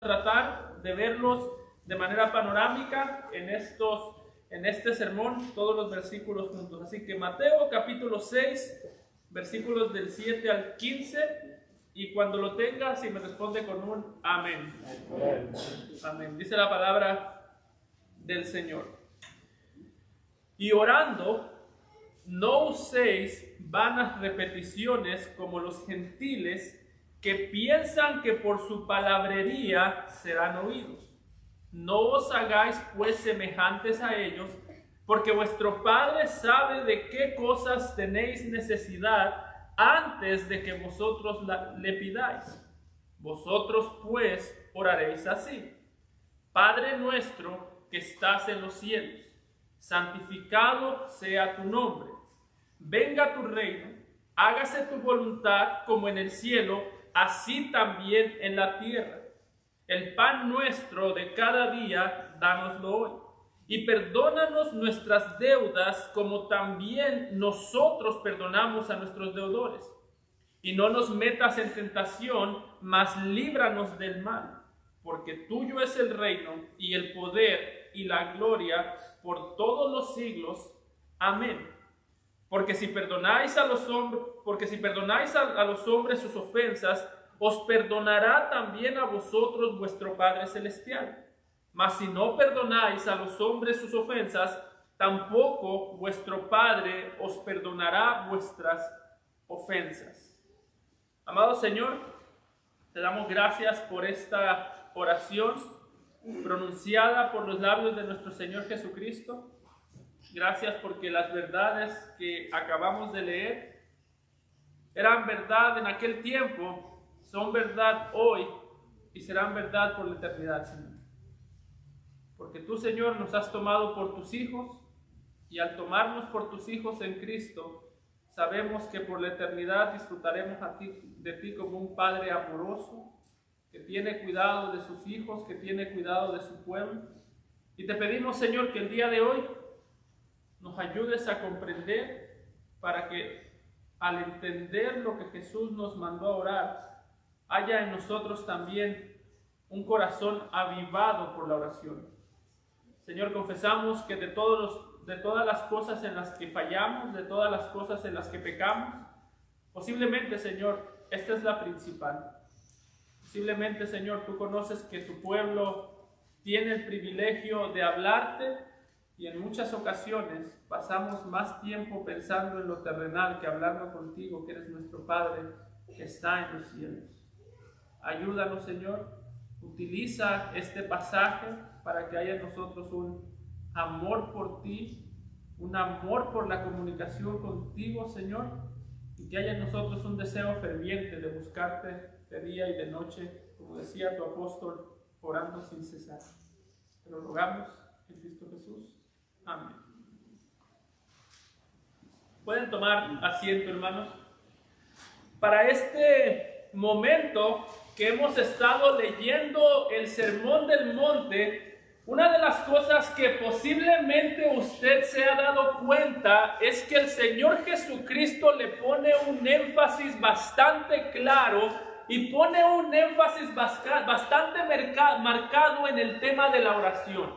tratar de verlos de manera panorámica en este sermón, todos los versículos juntos. Así que Mateo capítulo 6, versículos del 7 al 15, y cuando lo tenga, si me responde con un amén. Amén. Dice la palabra del Señor. Y orando, no uséis vanas repeticiones como los gentiles, que piensan que por su palabrería serán oídos. No os hagáis pues semejantes a ellos, porque vuestro Padre sabe de qué cosas tenéis necesidad antes de que vosotros le pidáis. Vosotros pues oraréis así: Padre nuestro que estás en los cielos, santificado sea tu nombre. Venga tu reino, hágase tu voluntad como en el cielo, así también en la tierra. El pan nuestro de cada día, dánoslo hoy. Y perdónanos nuestras deudas, como también nosotros perdonamos a nuestros deudores. Y no nos metas en tentación, mas líbranos del mal. Porque tuyo es el reino, y el poder, y la gloria, por todos los siglos. Amén. Porque si perdonáis a los hombres sus ofensas, os perdonará también a vosotros vuestro Padre Celestial. Mas si no perdonáis a los hombres sus ofensas, tampoco vuestro Padre os perdonará vuestras ofensas. Amado Señor, te damos gracias por esta oración pronunciada por los labios de nuestro Señor Jesucristo. Gracias porque las verdades que acabamos de leer eran verdad en aquel tiempo, son verdad hoy y serán verdad por la eternidad, Señor. Porque tú, Señor, nos has tomado por tus hijos, y al tomarnos por tus hijos en Cristo, sabemos que por la eternidad disfrutaremos de ti como un Padre amoroso, que tiene cuidado de sus hijos, que tiene cuidado de su pueblo. Y te pedimos, Señor, que el día de hoy nos ayudes a comprender, para que al entender lo que Jesús nos mandó a orar, haya en nosotros también un corazón avivado por la oración. Señor, confesamos que de todas las cosas en las que fallamos, de todas las cosas en las que pecamos, posiblemente, Señor, esta es la principal. Posiblemente, Señor, tú conoces que tu pueblo tiene el privilegio de hablarte, y en muchas ocasiones pasamos más tiempo pensando en lo terrenal que hablando contigo, que eres nuestro Padre que está en los cielos. Ayúdanos, Señor. Utiliza este pasaje para que haya en nosotros un amor por ti, un amor por la comunicación contigo, Señor, y que haya en nosotros un deseo ferviente de buscarte de día y de noche, como decía tu apóstol, orando sin cesar. Te lo rogamos en Cristo Jesús. Amén. Pueden tomar asiento, hermanos. Para este momento que hemos estado leyendo el Sermón del Monte, una de las cosas que posiblemente usted se ha dado cuenta es que el Señor Jesucristo le pone un énfasis bastante claro y pone un énfasis bastante marcado en el tema de la oración.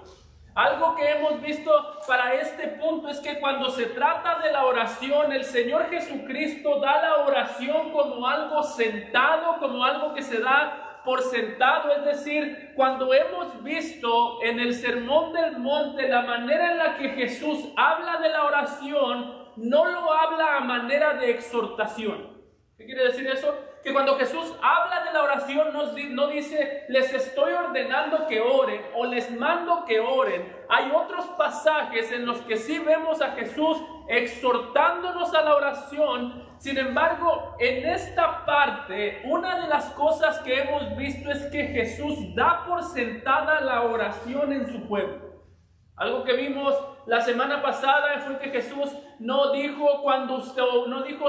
Algo que hemos visto para este punto es que cuando se trata de la oración, el Señor Jesucristo da la oración como algo sentado, como algo que se da por sentado. Es decir, cuando hemos visto en el Sermón del Monte la manera en la que Jesús habla de la oración, no lo habla a manera de exhortación. ¿Qué quiere decir eso? Que cuando Jesús habla de la oración no dice les estoy ordenando que oren o les mando que oren. Hay otros pasajes en los que sí vemos a Jesús exhortándonos a la oración. Sin embargo, en esta parte, una de las cosas que hemos visto es que Jesús da por sentada la oración en su pueblo. Algo que vimos la semana pasada fue que Jesús no dijo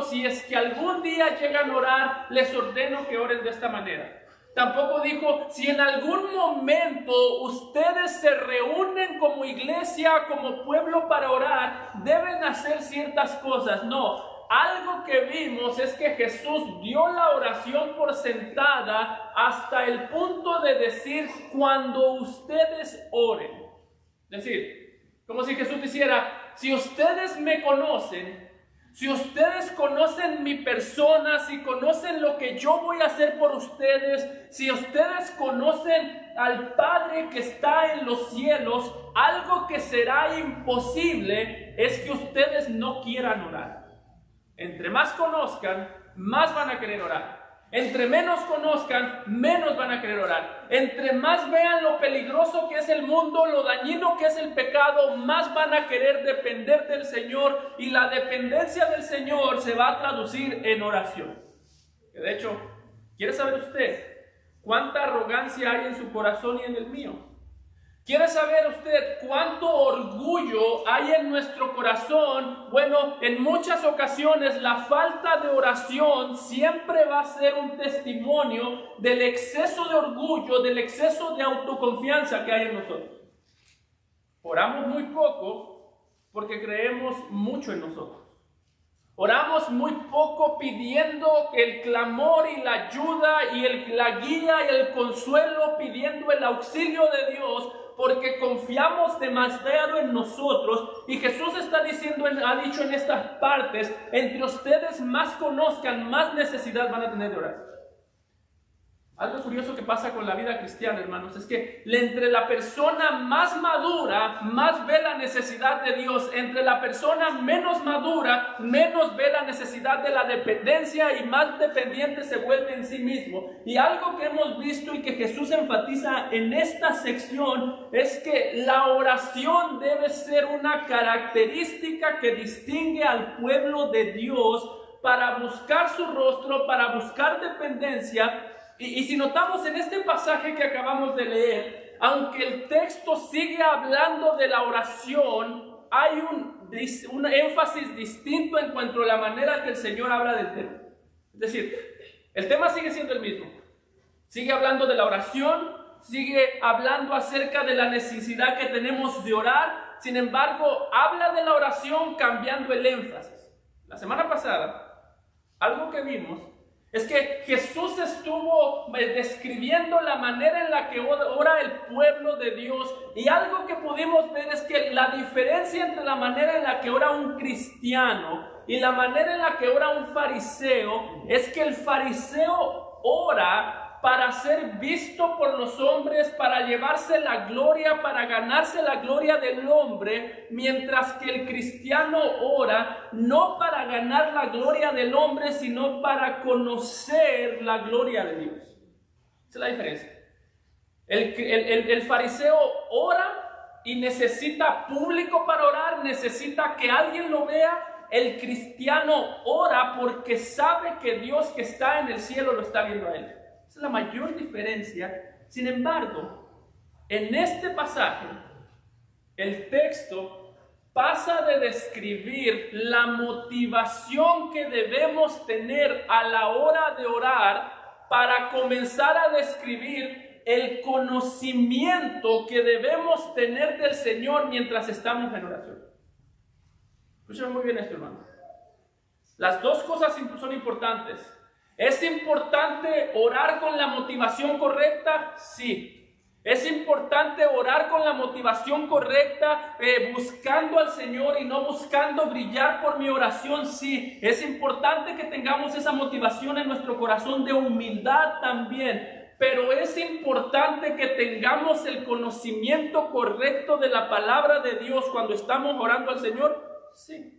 si es que algún día llegan a orar, les ordeno que oren de esta manera. Tampoco dijo, si en algún momento ustedes se reúnen como iglesia, como pueblo para orar, deben hacer ciertas cosas. No, algo que vimos es que Jesús dio la oración por sentada hasta el punto de decir cuando ustedes oren. Es decir, como si Jesús dijera, si ustedes me conocen, si ustedes conocen mi persona, si conocen lo que yo voy a hacer por ustedes, si ustedes conocen al Padre que está en los cielos, algo que será imposible es que ustedes no quieran orar. Entre más conozcan, más van a querer orar. Entre menos conozcan, menos van a querer orar. Entre más vean lo peligroso que es el mundo, lo dañino que es el pecado, más van a querer depender del Señor, y la dependencia del Señor se va a traducir en oración. De hecho, ¿quiere saber usted cuánta arrogancia hay en su corazón y en el mío? ¿Quiere saber usted cuánto orgullo hay en nuestro corazón? Bueno, en muchas ocasiones la falta de oración siempre va a ser un testimonio del exceso de orgullo, del exceso de autoconfianza que hay en nosotros. Oramos muy poco porque creemos mucho en nosotros. Oramos muy poco pidiendo el clamor y la ayuda y la guía y el consuelo, pidiendo el auxilio de Dios, porque confiamos demasiado en nosotros. Y Jesús está diciendo, ha dicho en estas partes, entre ustedes más conozcan, más necesidad van a tener de orar. Algo curioso que pasa con la vida cristiana, hermanos, es que entre la persona más madura, más ve la necesidad de Dios. Entre la persona menos madura, menos ve la necesidad de la dependencia y más dependiente se vuelve en sí mismo. Y algo que hemos visto y que Jesús enfatiza en esta sección es que la oración debe ser una característica que distingue al pueblo de Dios para buscar su rostro, para buscar dependencia. Y si notamos en este pasaje que acabamos de leer, aunque el texto sigue hablando de la oración, hay un énfasis distinto en cuanto a la manera que el Señor habla del tema. Es decir, el tema sigue siendo el mismo. Sigue hablando de la oración, sigue hablando acerca de la necesidad que tenemos de orar. Sin embargo, habla de la oración cambiando el énfasis. La semana pasada, algo que vimos es que Jesús estuvo describiendo la manera en la que ora el pueblo de Dios, y algo que pudimos ver es que la diferencia entre la manera en la que ora un cristiano y la manera en la que ora un fariseo es que el fariseo ora para ser visto por los hombres, para llevarse la gloria, para ganarse la gloria del hombre, mientras que el cristiano ora no para ganar la gloria del hombre, sino para conocer la gloria de Dios. Esa es la diferencia. El fariseo ora y necesita público para orar, necesita que alguien lo vea. El cristiano ora porque sabe que Dios que está en el cielo lo está viendo a él. Esa es la mayor diferencia. Sin embargo, en este pasaje, el texto pasa de describir la motivación que debemos tener a la hora de orar para comenzar a describir el conocimiento que debemos tener del Señor mientras estamos en oración. Escuchen muy bien esto, hermano. Las dos cosas son importantes. ¿Es importante orar con la motivación correcta? Sí. ¿Es importante orar con la motivación correcta, buscando al Señor y no buscando brillar por mi oración? Sí. ¿Es importante que tengamos esa motivación en nuestro corazón de humildad también? Pero es importante que tengamos el conocimiento correcto de la palabra de Dios cuando estamos orando al Señor. Sí.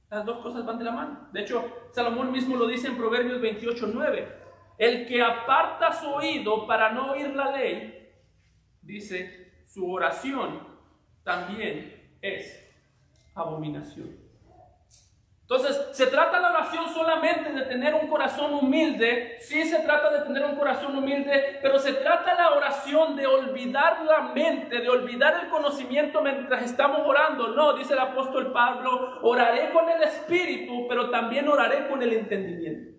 Las dos cosas van de la mano. De hecho, Salomón mismo lo dice en Proverbios 28:9. El que aparta su oído para no oír la ley, dice, su oración también es abominación. Entonces, ¿se trata la oración solamente de tener un corazón humilde? Sí, se trata de tener un corazón humilde, pero se trata la oración de olvidar la mente, de olvidar el conocimiento mientras estamos orando. No, dice el apóstol Pablo, oraré con el espíritu, pero también oraré con el entendimiento.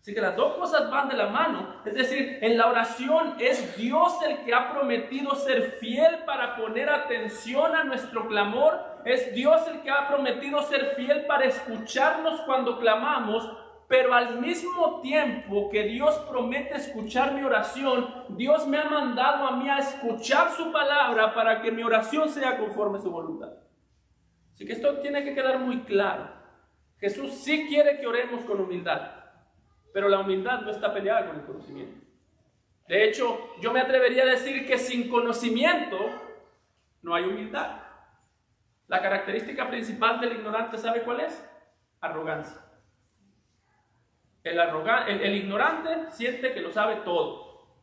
Así que las dos cosas van de la mano. Es decir, en la oración es Dios el que ha prometido ser fiel para poner atención a nuestro clamor. es Dios el que ha prometido ser fiel para escucharnos cuando clamamos, pero al mismo tiempo que Dios promete escuchar mi oración, Dios me ha mandado a mí a escuchar su palabra para que mi oración sea conforme a su voluntad. Así que esto tiene que quedar muy claro. Jesús sí quiere que oremos con humildad, pero la humildad no está peleada con el conocimiento. De hecho, yo me atrevería a decir que sin conocimiento no hay humildad. La característica principal del ignorante, ¿sabe cuál es? Arrogancia. El ignorante siente que lo sabe todo.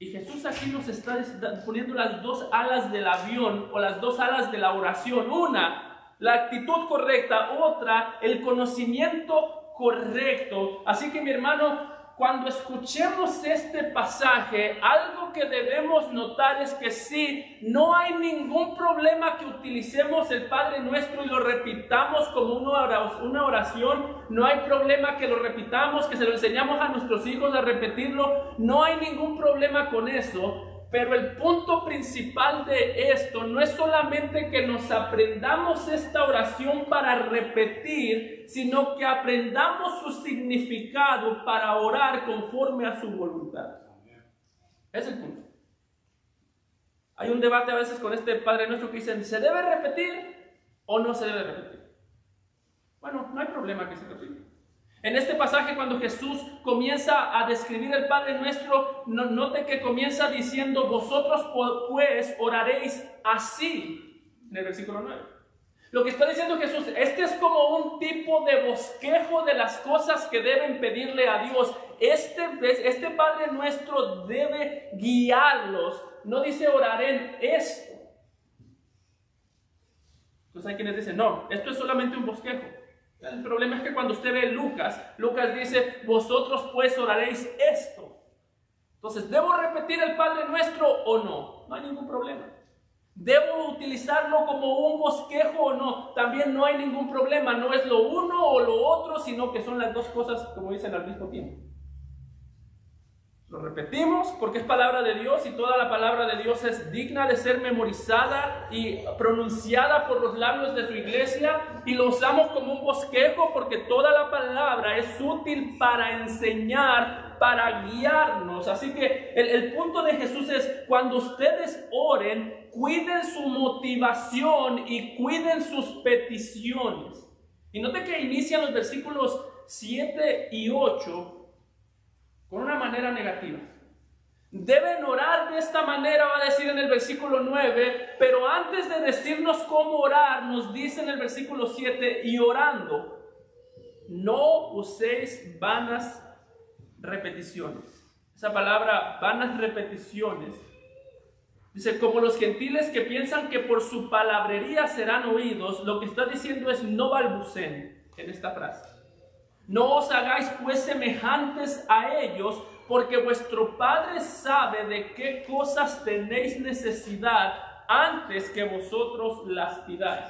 Y Jesús aquí nos está poniendo las dos alas del avión o las dos alas de la oración. Una, la actitud correcta. Otra, el conocimiento correcto. Así que mi hermano, cuando escuchemos este pasaje, algo que debemos notar es que sí, no hay ningún problema que utilicemos el Padre Nuestro y lo repitamos como una oración. No hay problema que lo repitamos, que se lo enseñamos a nuestros hijos a repetirlo. No hay ningún problema con eso. Pero el punto principal de esto no es solamente que nos aprendamos esta oración para repetir, sino que aprendamos su significado para orar conforme a su voluntad. Ese es el punto. Hay un debate a veces con este Padre Nuestro que dicen, ¿se debe repetir o no se debe repetir? Bueno, no hay problema que se repita. En este pasaje, cuando Jesús comienza a describir el Padre Nuestro, note que comienza diciendo, vosotros pues oraréis así, en el versículo 9. Lo que está diciendo Jesús, este es como un tipo de bosquejo de las cosas que deben pedirle a Dios. Este Padre Nuestro debe guiarlos. No dice oraré en esto. Entonces hay quienes dicen, no, esto es solamente un bosquejo. El problema es que cuando usted ve Lucas dice, vosotros pues oraréis esto. Entonces, ¿debo repetir el Padre Nuestro o no? No hay ningún problema. ¿Debo utilizarlo como un bosquejo o no? También no hay ningún problema. No es lo uno o lo otro, sino que son las dos cosas, como dicen, al mismo tiempo. Lo repetimos porque es palabra de Dios y toda la palabra de Dios es digna de ser memorizada y pronunciada por los labios de su iglesia, y lo usamos como un bosquejo porque toda la palabra es útil para enseñar, para guiarnos. Así que el punto de Jesús es, cuando ustedes oren, cuiden su motivación y cuiden sus peticiones. Y note que inician los versículos 7 y 8 con una manera negativa. Deben orar de esta manera, va a decir en el versículo 9, pero antes de decirnos cómo orar, nos dice en el versículo 7, y orando, no uséis vanas repeticiones. Esa palabra, vanas repeticiones, dice, como los gentiles que piensan que por su palabrería serán oídos. Lo que está diciendo es, no balbuceen en esta frase. No os hagáis pues semejantes a ellos, porque vuestro Padre sabe de qué cosas tenéis necesidad antes que vosotros las pidáis.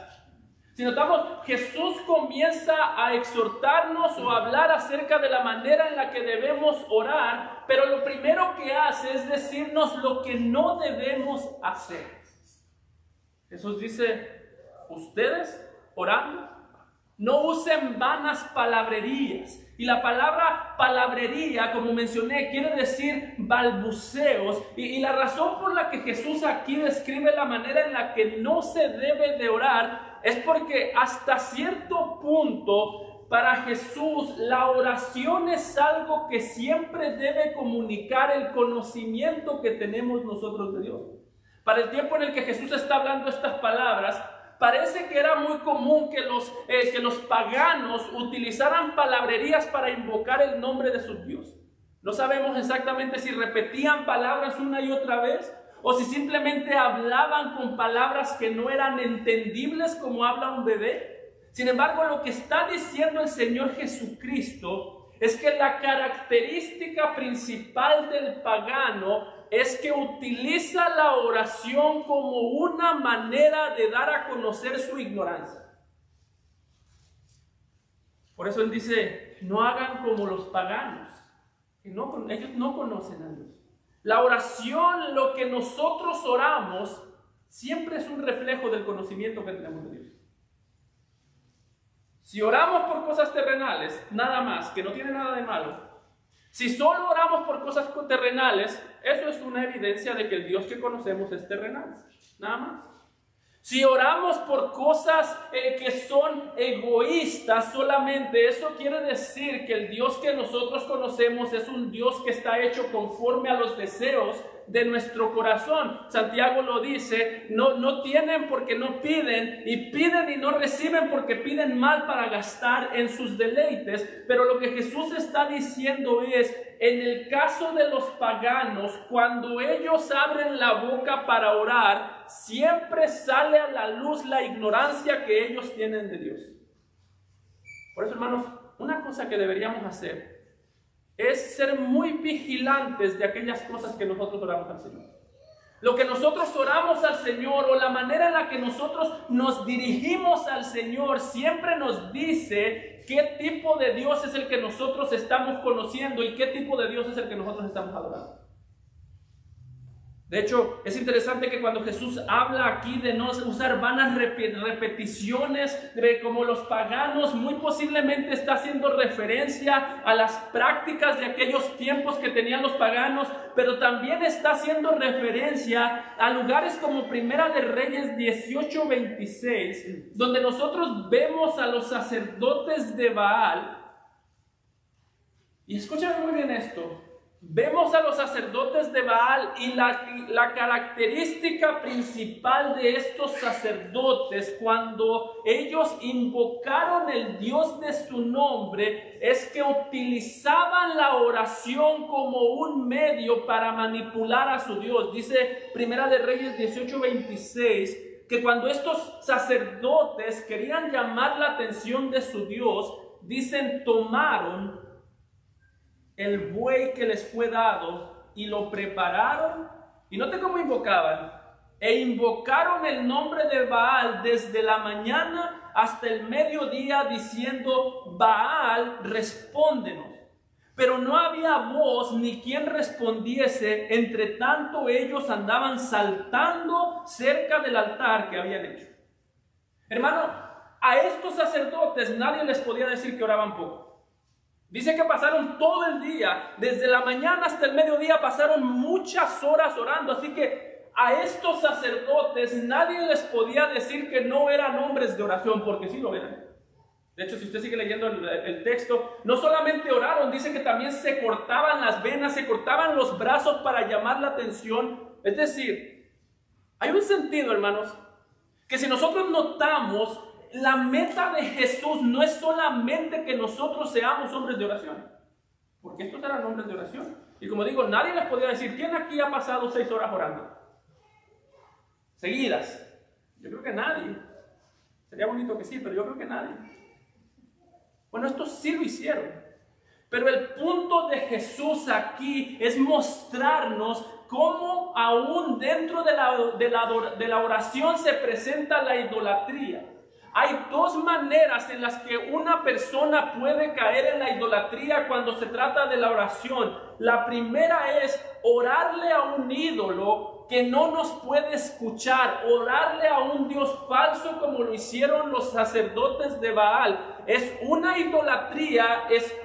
Si notamos, Jesús comienza a exhortarnos o a hablar acerca de la manera en la que debemos orar, pero lo primero que hace es decirnos lo que no debemos hacer. Jesús dice, ustedes orando, no usen vanas palabrerías. Y la palabra palabrería, como mencioné, quiere decir balbuceos. Y la razón por la que Jesús aquí describe la manera en la que no se debe de orar es porque hasta cierto punto, para Jesús, la oración es algo que siempre debe comunicar el conocimiento que tenemos nosotros de Dios. Para el tiempo en el que Jesús está hablando estas palabras, parece que era muy común que los paganos utilizaran palabrerías para invocar el nombre de su Dios. No sabemos exactamente si repetían palabras una y otra vez o si simplemente hablaban con palabras que no eran entendibles como habla un bebé. Sin embargo, lo que está diciendo el Señor Jesucristo es que la característica principal del pagano es que utiliza la oración como una manera de dar a conocer su ignorancia. Por eso él dice, no hagan como los paganos, que ellos no conocen a Dios. La oración, lo que nosotros oramos, siempre es un reflejo del conocimiento que tenemos de Dios. Si oramos por cosas terrenales, nada más, que no tiene nada de malo. Si solo oramos por cosas terrenales, eso es una evidencia de que el Dios que conocemos es terrenal. Nada más. Si oramos por cosas que son egoístas solamente, eso quiere decir que el Dios que nosotros conocemos es un Dios que está hecho conforme a los deseos de nuestro corazón. Santiago lo dice, no tienen porque no piden, y piden y no reciben porque piden mal para gastar en sus deleites. Pero lo que Jesús está diciendo es, en el caso de los paganos, cuando ellos abren la boca para orar, siempre sale a la luz la ignorancia que ellos tienen de Dios. Por eso, hermanos, una cosa que deberíamos hacer es ser muy vigilantes de aquellas cosas que nosotros oramos al Señor. Lo que nosotros oramos al Señor, o la manera en la que nosotros nos dirigimos al Señor, siempre nos dice qué tipo de Dios es el que nosotros estamos conociendo y qué tipo de Dios es el que nosotros estamos adorando. De hecho, es interesante que cuando Jesús habla aquí de no usar vanas repeticiones como los paganos, muy posiblemente está haciendo referencia a las prácticas de aquellos tiempos que tenían los paganos, pero también está haciendo referencia a lugares como Primera de Reyes 18:26, donde nosotros vemos a los sacerdotes de Baal. Y escúchame muy bien esto. Vemos a los sacerdotes de Baal, y la característica principal de estos sacerdotes cuando ellos invocaron el Dios de su nombre es que utilizaban la oración como un medio para manipular a su Dios. Dice Primera de Reyes 18:26 que cuando estos sacerdotes querían llamar la atención de su Dios, dicen, tomaron el buey que les fue dado y lo prepararon, y note cómo invocaban, e invocaron el nombre de Baal desde la mañana hasta el mediodía, diciendo, Baal, respóndenos. Pero no había voz ni quien respondiese, entre tanto ellos andaban saltando cerca del altar que habían hecho. Hermano, a estos sacerdotes nadie les podía decir que oraban poco. Dice que pasaron todo el día, desde la mañana hasta el mediodía, pasaron muchas horas orando. Así que a estos sacerdotes nadie les podía decir que no eran hombres de oración, porque sí lo eran. De hecho, si usted sigue leyendo el texto, no solamente oraron, dice que también se cortaban las venas, se cortaban los brazos para llamar la atención. Es decir, hay un sentido, hermanos, que si nosotros notamos, la meta de Jesús no es solamente que nosotros seamos hombres de oración, porque estos eran hombres de oración. Y como digo, nadie les podía decir, ¿quién aquí ha pasado 6 horas orando seguidas? Yo creo que nadie. Sería bonito que sí, pero yo creo que nadie. Bueno, estos sí lo hicieron. Pero el punto de Jesús aquí es mostrarnos cómo aún dentro de la oración se presenta la idolatría. Hay dos maneras en las que una persona puede caer en la idolatría cuando se trata de la oración. La primera es orarle a un ídolo que no nos puede escuchar, orarle a un Dios falso como lo hicieron los sacerdotes de Baal. Es una idolatría, es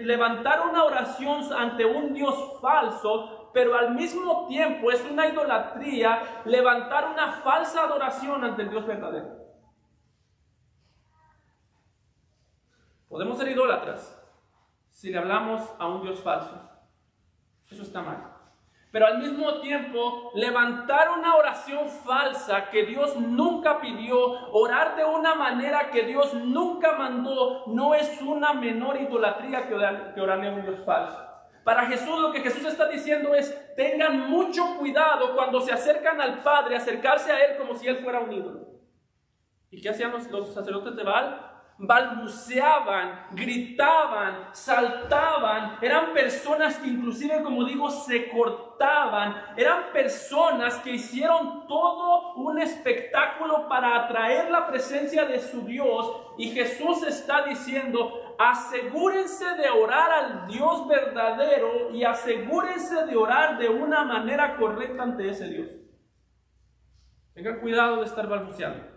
levantar una oración ante un Dios falso, pero al mismo tiempo es una idolatría levantar una falsa adoración ante el Dios verdadero. Podemos ser idólatras si le hablamos a un Dios falso. Eso está mal. Pero al mismo tiempo, levantar una oración falsa que Dios nunca pidió, orar de una manera que Dios nunca mandó, no es una menor idolatría que orarle a un Dios falso. Para Jesús, lo que Jesús está diciendo es, tengan mucho cuidado cuando se acercan al Padre, acercarse a Él como si Él fuera un ídolo. ¿Y qué hacían los sacerdotes de Baal? Balbuceaban, gritaban, saltaban. Eran personas que inclusive, como digo, se cortaban. Eran personas que hicieron todo un espectáculo para atraer la presencia de su Dios. Y Jesús está diciendo, asegúrense de orar al Dios verdadero y asegúrense de orar de una manera correcta ante ese Dios. Tengan cuidado de estar balbuceando,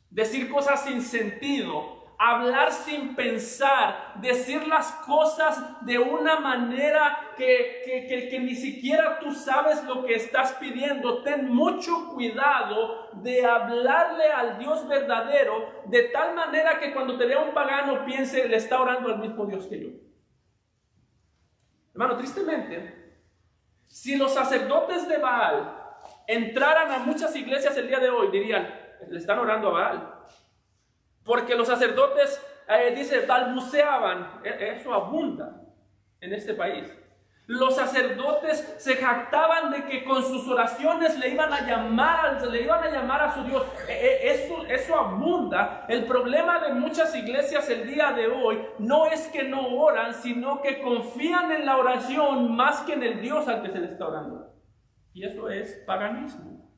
decir cosas sin sentido, hablar sin pensar, decir las cosas de una manera que ni siquiera tú sabes lo que estás pidiendo. Ten mucho cuidado de hablarle al Dios verdadero de tal manera que cuando te vea un pagano piense, le está orando al mismo Dios que yo. Hermano, tristemente, si los sacerdotes de Baal entraran a muchas iglesias el día de hoy, dirían, le están orando a Baal. Porque los sacerdotes, dice, balbuceaban. Eso abunda en este país. Los sacerdotes se jactaban de que con sus oraciones le iban a llamar a su Dios. Eso abunda. El problema de muchas iglesias el día de hoy no es que no oran, sino que confían en la oración más que en el Dios al que se le está orando. Y eso es paganismo.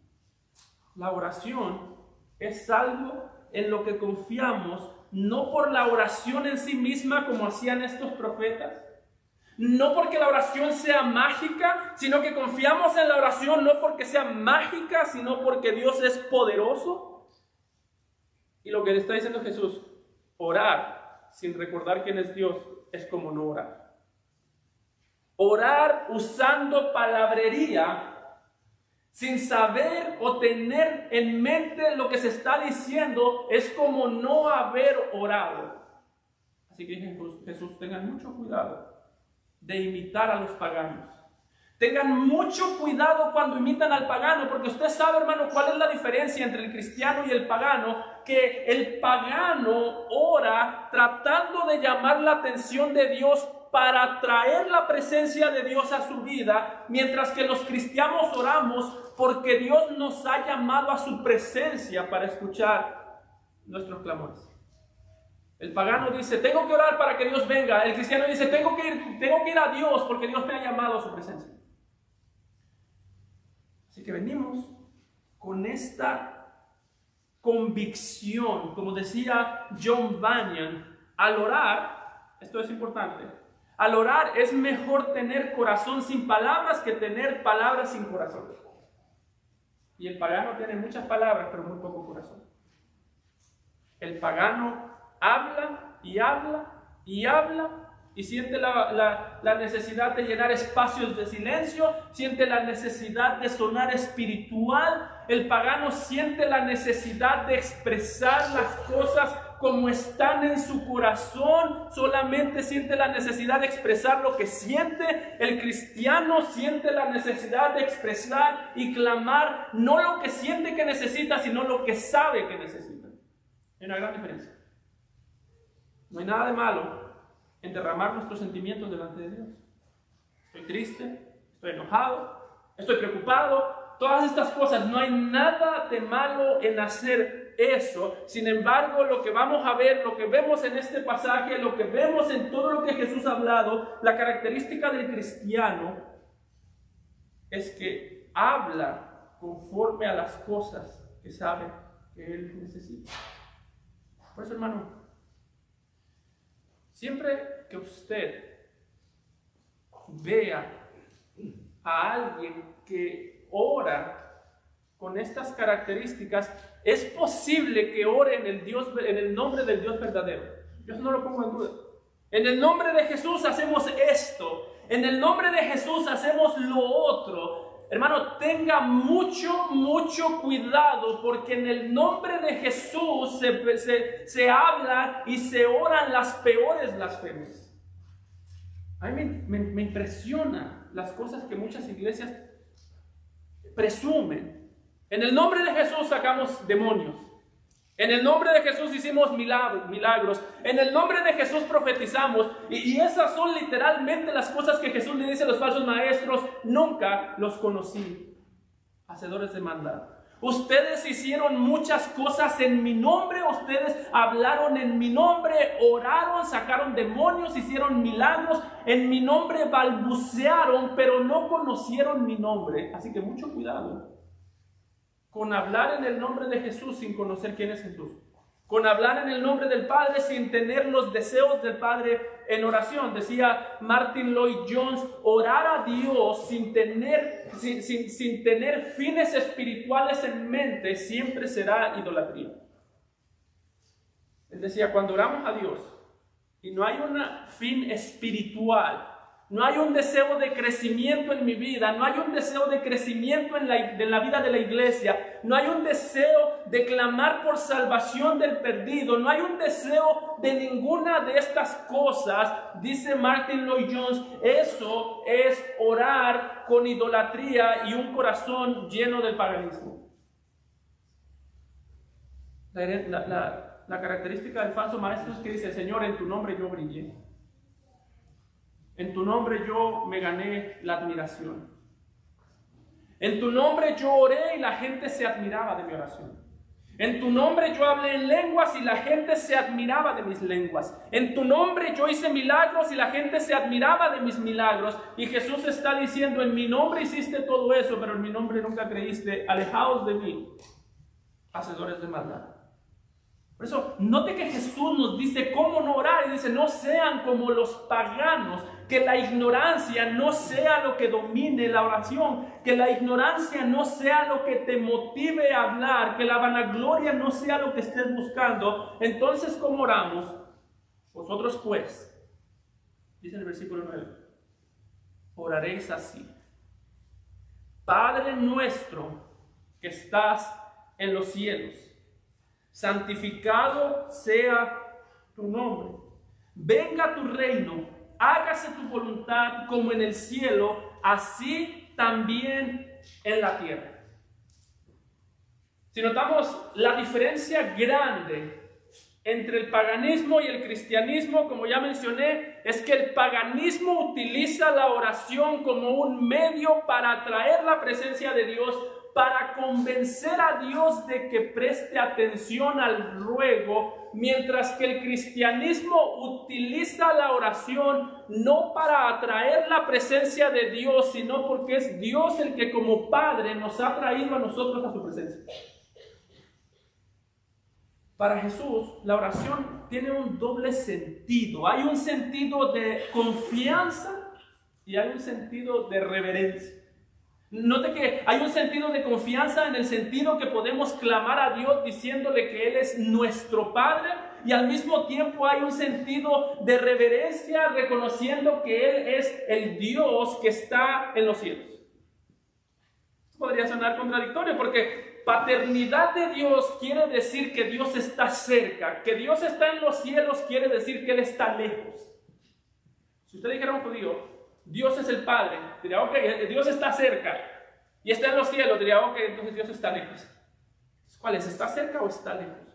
La oración es algo en lo que confiamos, no por la oración en sí misma como hacían estos profetas, no porque la oración sea mágica, sino que confiamos en la oración no porque sea mágica, sino porque Dios es poderoso. Y lo que le está diciendo Jesús, orar sin recordar quién es Dios es como no orar. Orar usando palabrería sin saber o tener en mente lo que se está diciendo es como no haber orado. Así que Jesús, tengan mucho cuidado de imitar a los paganos. Tengan mucho cuidado cuando imitan al pagano, porque usted sabe, hermano, cuál es la diferencia entre el cristiano y el pagano, que el pagano ora tratando de llamar la atención de Dios para atraer la presencia de Dios a su vida, mientras que los cristianos oramos porque Dios nos ha llamado a su presencia para escuchar nuestros clamores. El pagano dice, tengo que orar para que Dios venga. El cristiano dice, tengo que ir a Dios porque Dios me ha llamado a su presencia. Así que venimos con esta convicción, como decía John Bunyan, al orar, esto es importante, al orar es mejor tener corazón sin palabras que tener palabras sin corazón. Y el pagano tiene muchas palabras, pero muy poco corazón. El pagano habla y habla y habla y siente la necesidad de llenar espacios de silencio, siente la necesidad de sonar espiritual. El pagano siente la necesidad de expresar las cosas como están en su corazón, solamente siente la necesidad de expresar lo que siente. El cristiano siente la necesidad de expresar y clamar no lo que siente que necesita, sino lo que sabe que necesita. Hay una gran diferencia. No hay nada de malo en derramar nuestros sentimientos delante de Dios. Estoy triste, estoy enojado, estoy preocupado, todas estas cosas, no hay nada de malo en hacer eso. Sin embargo, lo que vamos a ver, lo que vemos en este pasaje, lo que vemos en todo lo que Jesús ha hablado, la característica del cristiano es que habla conforme a las cosas que sabe que él necesita. Por eso, hermano, siempre que usted vea a alguien que ora con estas características, es posible que ore en el nombre del Dios verdadero. Yo eso no lo pongo en duda. En el nombre de Jesús hacemos esto. En el nombre de Jesús hacemos lo otro. Hermano, tenga mucho cuidado, porque en el nombre de Jesús se habla y se oran las peores blasfemias. A mí me impresiona las cosas que muchas iglesias presumen. En el nombre de Jesús sacamos demonios. En el nombre de Jesús hicimos milagros. En el nombre de Jesús profetizamos. Y esas son literalmente las cosas que Jesús le dice a los falsos maestros. Nunca los conocí, hacedores de maldad. Ustedes hicieron muchas cosas en mi nombre. Ustedes hablaron en mi nombre, oraron, sacaron demonios, hicieron milagros. En mi nombre balbucearon, pero no conocieron mi nombre. Así que mucho cuidado con hablar en el nombre de Jesús sin conocer quién es Jesús. Con hablar en el nombre del Padre sin tener los deseos del Padre en oración. Decía Martin Lloyd Jones, orar a Dios sin tener fines espirituales en mente siempre será idolatría. Él decía, cuando oramos a Dios y no hay un fin espiritual, no hay un deseo de crecimiento en mi vida, no hay un deseo de crecimiento en la vida de la iglesia, no hay un deseo de clamar por salvación del perdido, no hay un deseo de ninguna de estas cosas, dice Martin Lloyd-Jones, eso es orar con idolatría y un corazón lleno del paganismo. La característica del falso maestro es que dice, Señor, en tu nombre yo brillé. En tu nombre yo me gané la admiración. En tu nombre yo oré y la gente se admiraba de mi oración. En tu nombre yo hablé en lenguas y la gente se admiraba de mis lenguas. En tu nombre yo hice milagros y la gente se admiraba de mis milagros. Y Jesús está diciendo, en mi nombre hiciste todo eso, pero en mi nombre nunca creíste. Alejaos de mí, hacedores de maldad. Por eso, note que Jesús nos dice cómo no orar. Y dice, no sean como los paganos. Que la ignorancia no sea lo que domine la oración. Que la ignorancia no sea lo que te motive a hablar. Que la vanagloria no sea lo que estés buscando. Entonces, ¿cómo oramos? Vosotros pues, dice en el versículo 9, oraréis así. Padre nuestro que estás en los cielos, santificado sea tu nombre. Venga tu reino, hágase tu voluntad como en el cielo, así también en la tierra. Si notamos la diferencia grande entre el paganismo y el cristianismo, como ya mencioné, es que el paganismo utiliza la oración como un medio para atraer la presencia de Dios, para convencer a Dios de que preste atención al ruego, mientras que el cristianismo utiliza la oración no para atraer la presencia de Dios, sino porque es Dios el que como Padre nos ha traído a nosotros a su presencia. Para Jesús, la oración tiene un doble sentido. Hay un sentido de confianza y hay un sentido de reverencia. Note que hay un sentido de confianza en el sentido que podemos clamar a Dios diciéndole que Él es nuestro Padre, y al mismo tiempo hay un sentido de reverencia reconociendo que Él es el Dios que está en los cielos. Podría sonar contradictorio porque paternidad de Dios quiere decir que Dios está cerca, que Dios está en los cielos quiere decir que Él está lejos. Si usted dijera a un judío, Dios es el Padre, diría, ok, Dios está cerca y está en los cielos, diría, ok, entonces Dios está lejos. ¿Cuál es? ¿Está cerca o está lejos?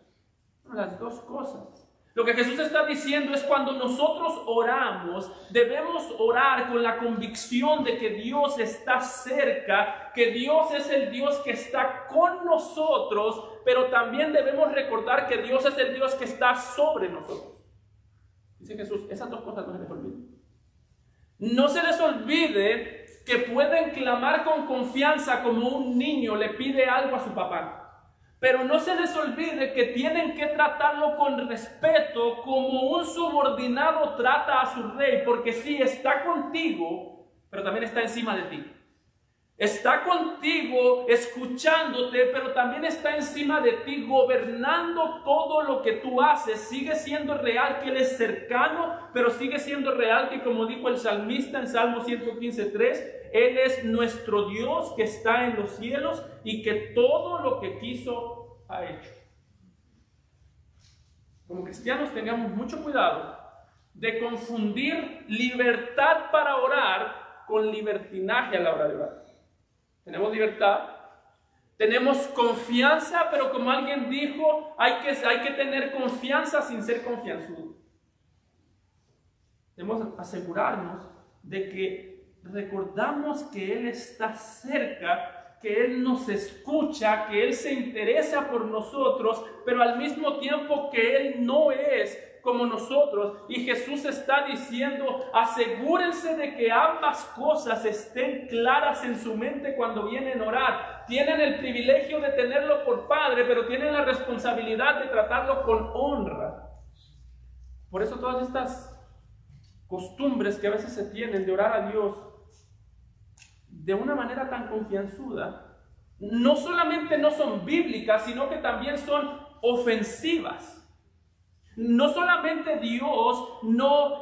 No, las dos cosas. Lo que Jesús está diciendo es cuando nosotros oramos, debemos orar con la convicción de que Dios está cerca, que Dios es el Dios que está con nosotros, pero también debemos recordar que Dios es el Dios que está sobre nosotros. Dice Jesús, esas dos cosas no se les olviden. No se les olvide que pueden clamar con confianza como un niño le pide algo a su papá. Pero no se les olvide que tienen que tratarlo con respeto como un subordinado trata a su rey. Porque sí, está contigo, pero también está encima de ti. Está contigo escuchándote, pero también está encima de ti gobernando todo lo que tú haces. Sigue siendo real que Él es cercano, pero sigue siendo real que, como dijo el salmista en Salmo 115:3, Él es nuestro Dios que está en los cielos y que todo lo que quiso ha hecho. Como cristianos tengamos mucho cuidado de confundir libertad para orar con libertinaje a la hora de orar. Tenemos libertad, tenemos confianza, pero como alguien dijo, hay que tener confianza sin ser confianzudo. Debemos asegurarnos de que recordamos que Él está cerca, que Él nos escucha, que Él se interesa por nosotros, pero al mismo tiempo que Él no es como nosotros. Y Jesús está diciendo, asegúrense de que ambas cosas estén claras en su mente cuando vienen a orar. Tienen el privilegio de tenerlo por Padre, pero tienen la responsabilidad de tratarlo con honra. Por eso todas estas costumbres que a veces se tienen de orar a Dios de una manera tan confianzuda, no solamente no son bíblicas, sino que también son ofensivas. No solamente Dios, no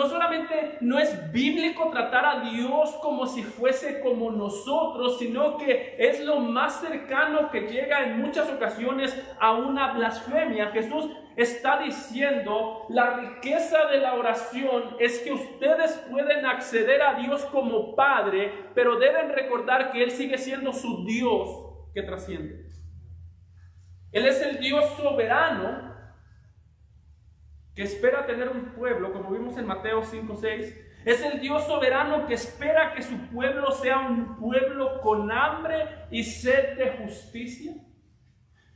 solamente no es bíblico tratar a Dios como si fuese como nosotros, sino que es lo más cercano que llega en muchas ocasiones a una blasfemia. Jesús está diciendo, la riqueza de la oración es que ustedes pueden acceder a Dios como Padre, pero deben recordar que Él sigue siendo su Dios que trasciende. Él es el Dios soberano que espera tener un pueblo, como vimos en Mateo 5:6. Es el Dios soberano que espera que su pueblo sea un pueblo con hambre y sed de justicia.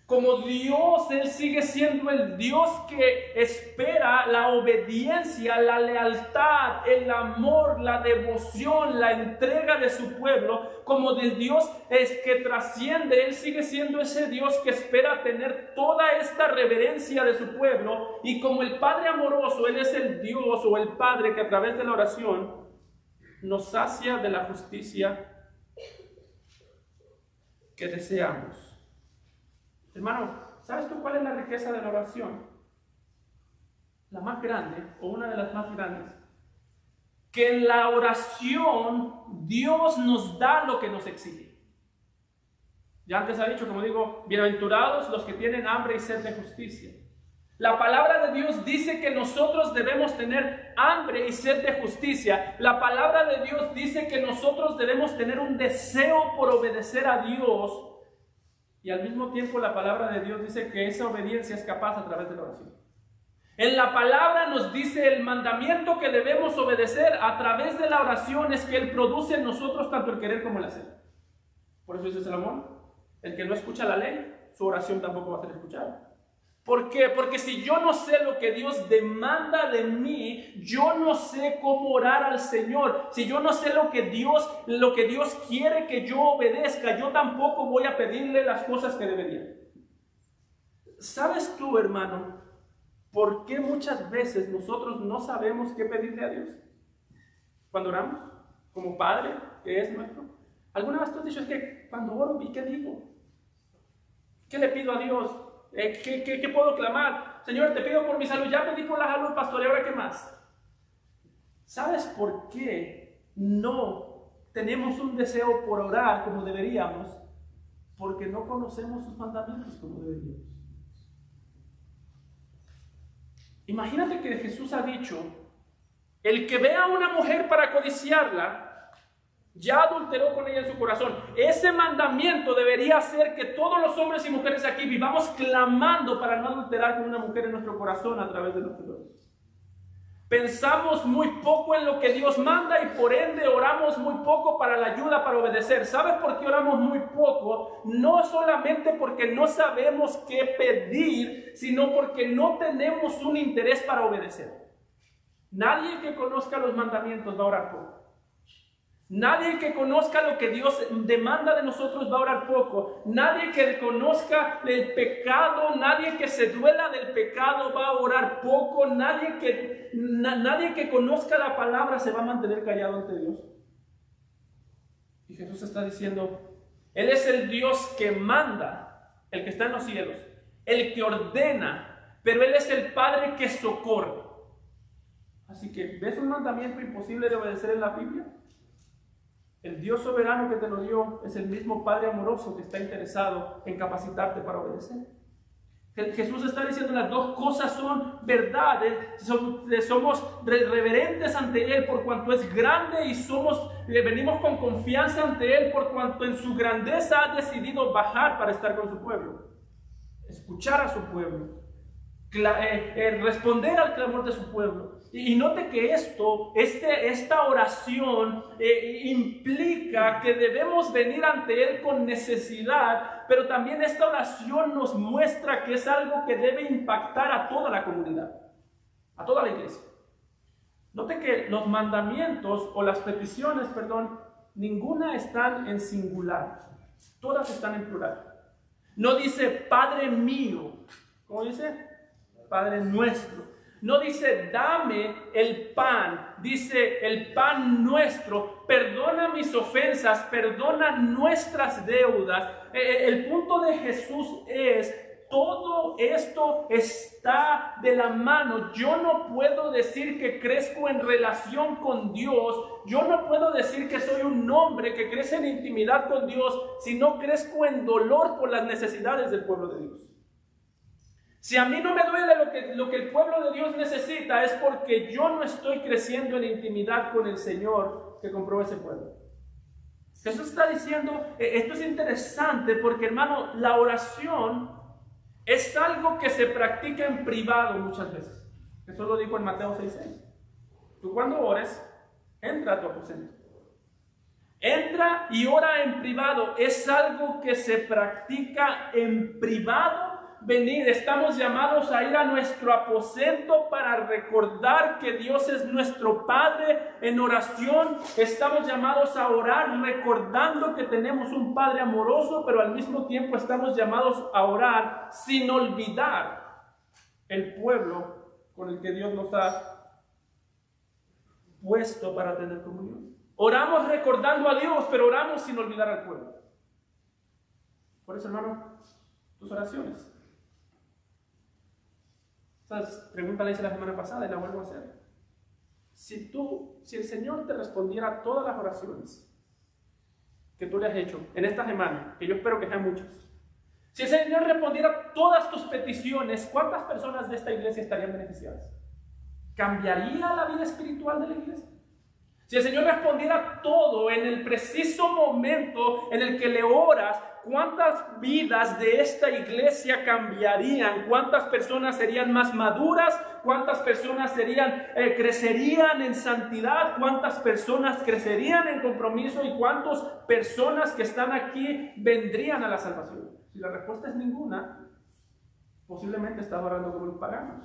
Como Dios, Él sigue siendo el Dios que espera la obediencia, la lealtad, el amor, la devoción, la entrega de su pueblo. Como del Dios es que trasciende, Él sigue siendo ese Dios que espera tener toda esta reverencia de su pueblo. Y como el Padre amoroso, Él es el Dios o el Padre que a través de la oración nos sacia de la justicia que deseamos. Hermano, ¿sabes tú cuál es la riqueza de la oración? La más grande, o una de las más grandes. Que en la oración Dios nos da lo que nos exige. Ya antes ha dicho, como digo, bienaventurados los que tienen hambre y sed de justicia. La palabra de Dios dice que nosotros debemos tener hambre y sed de justicia. La palabra de Dios dice que nosotros debemos tener un deseo por obedecer a Dios. Y al mismo tiempo la palabra de Dios dice que esa obediencia es capaz a través de la oración. En la palabra nos dice el mandamiento que debemos obedecer a través de la oración es que Él produce en nosotros tanto el querer como el hacer. Por eso dice Salomón, el que no escucha la ley, su oración tampoco va a ser escuchada. ¿Por qué? Porque si yo no sé lo que Dios demanda de mí, yo no sé cómo orar al Señor. Si yo no sé lo que Dios quiere que yo obedezca, yo tampoco voy a pedirle las cosas que debería. ¿Sabes tú, hermano, por qué muchas veces nosotros no sabemos qué pedirle a Dios? Cuando oramos, como Padre, que es nuestro. ¿Alguna vez tú has dicho, es que cuando oro, ¿y qué digo? ¿Qué le pido a Dios? ¿Qué puedo clamar? Señor, te pido por mi salud. Ya pedí por la salud, pastor, ¿y ahora qué más? ¿Sabes por qué no tenemos un deseo por orar como deberíamos? Porque no conocemos sus mandamientos como deberíamos. Imagínate que Jesús ha dicho, el que vea a una mujer para codiciarla, ya adulteró con ella en su corazón. Ese mandamiento debería hacer que todos los hombres y mujeres aquí vivamos clamando para no adulterar con una mujer en nuestro corazón a través de los dolores. Pensamos muy poco en lo que Dios manda y por ende oramos muy poco para la ayuda para obedecer. ¿Sabes por qué oramos muy poco? No solamente porque no sabemos qué pedir, sino porque no tenemos un interés para obedecer. Nadie que conozca los mandamientos va a orar poco. Nadie que conozca lo que Dios demanda de nosotros va a orar poco. Nadie que conozca el pecado, nadie que se duela del pecado va a orar poco. Nadie que conozca la palabra se va a mantener callado ante Dios. Y Jesús está diciendo, Él es el Dios que manda, el que está en los cielos, el que ordena, pero Él es el Padre que socorre. Así que, ¿ves un mandamiento imposible de obedecer en la Biblia? El Dios soberano que te lo dio es el mismo Padre amoroso que está interesado en capacitarte para obedecer. Jesús está diciendo las dos cosas son verdades, somos reverentes ante Él por cuanto es grande y venimos con confianza ante Él por cuanto en su grandeza ha decidido bajar para estar con su pueblo, escuchar a su pueblo, responder al clamor de su pueblo. Y note que esta oración implica que debemos venir ante Él con necesidad, pero también esta oración nos muestra que es algo que debe impactar a toda la comunidad, a toda la iglesia. Note que los mandamientos o las peticiones, ninguna están en singular, todas están en plural. No dice Padre mío, ¿cómo dice? Padre nuestro. No dice dame el pan, dice el pan nuestro, perdona mis ofensas, perdona nuestras deudas. El punto de Jesús es todo esto está de la mano. Yo no puedo decir que crezco en relación con Dios. Yo no puedo decir que soy un hombre que crece en intimidad con Dios si no crezco en dolor por las necesidades del pueblo de Dios. Si a mí no me duele lo que el pueblo de Dios necesita, es porque yo no estoy creciendo en intimidad con el Señor que compró ese pueblo. Jesús está diciendo, esto es interesante porque, hermano, la oración es algo que se practica en privado muchas veces. Eso lo dijo en Mateo 6:6. Tú cuando ores, entra a tu aposento. Entra y ora en privado. Es algo que se practica en privado. Venid, estamos llamados a ir a nuestro aposento para recordar que Dios es nuestro Padre en oración. Estamos llamados a orar recordando que tenemos un Padre amoroso, pero al mismo tiempo estamos llamados a orar sin olvidar el pueblo con el que Dios nos ha puesto para tener comunión. Oramos recordando a Dios, pero oramos sin olvidar al pueblo. Por eso, hermano, tus oraciones. Esa pregunta la hice la semana pasada y la vuelvo a hacer. Si el Señor te respondiera a todas las oraciones que tú le has hecho en esta semana, que yo espero que sean muchas, si el Señor respondiera todas tus peticiones, ¿cuántas personas de esta iglesia estarían beneficiadas? ¿Cambiaría la vida espiritual de la iglesia? Si el Señor respondiera todo en el preciso momento en el que le oras, ¿cuántas vidas de esta iglesia cambiarían? ¿Cuántas personas serían más maduras? ¿Cuántas personas crecerían en santidad? ¿Cuántas personas crecerían en compromiso? ¿Y cuántas personas que están aquí vendrían a la salvación? Si la respuesta es ninguna, posiblemente estás orando como los paganos.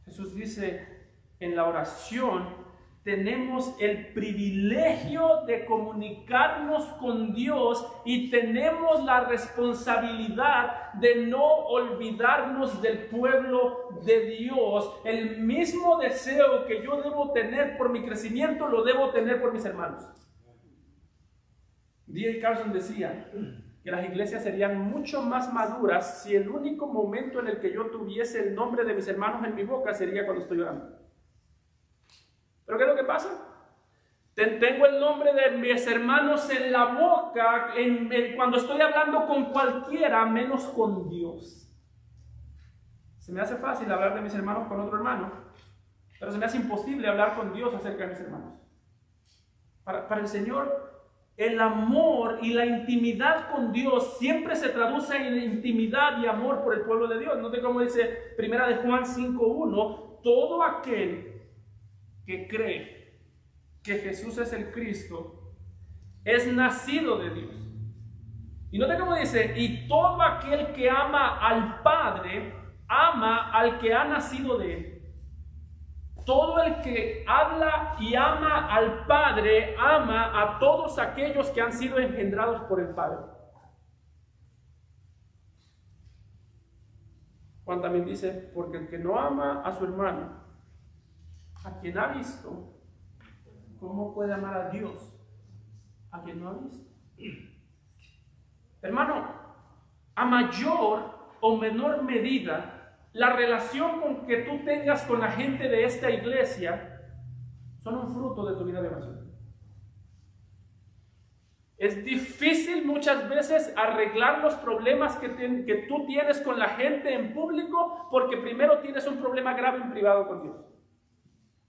Jesús dice, en la oración tenemos el privilegio de comunicarnos con Dios y tenemos la responsabilidad de no olvidarnos del pueblo de Dios. El mismo deseo que yo debo tener por mi crecimiento lo debo tener por mis hermanos. D.A. Carson decía que las iglesias serían mucho más maduras si el único momento en el que yo tuviese el nombre de mis hermanos en mi boca sería cuando estoy orando. ¿Pero qué es lo que pasa? Tengo el nombre de mis hermanos en la boca cuando estoy hablando con cualquiera, menos con Dios. Se me hace fácil hablar de mis hermanos con otro hermano, pero se me hace imposible hablar con Dios acerca de mis hermanos. Para el Señor, el amor y la intimidad con Dios siempre se traduce en intimidad y amor por el pueblo de Dios. Note cómo dice 1 Juan 5:1, todo aquel que cree que Jesús es el Cristo es nacido de Dios. Y note cómo dice, y todo aquel que ama al Padre ama al que ha nacido de él. Todo el que habla y ama al Padre ama a todos aquellos que han sido engendrados por el Padre. Juan también dice, porque el que no ama a su hermano, a quien ha visto, ¿cómo puede amar a Dios a quien no ha visto? Hermano, a mayor o menor medida, la relación con que tú tengas con la gente de esta iglesia son un fruto de tu vida de oración. Es difícil muchas veces arreglar los problemas que tú tienes con la gente en público porque primero tienes un problema grave en privado con Dios.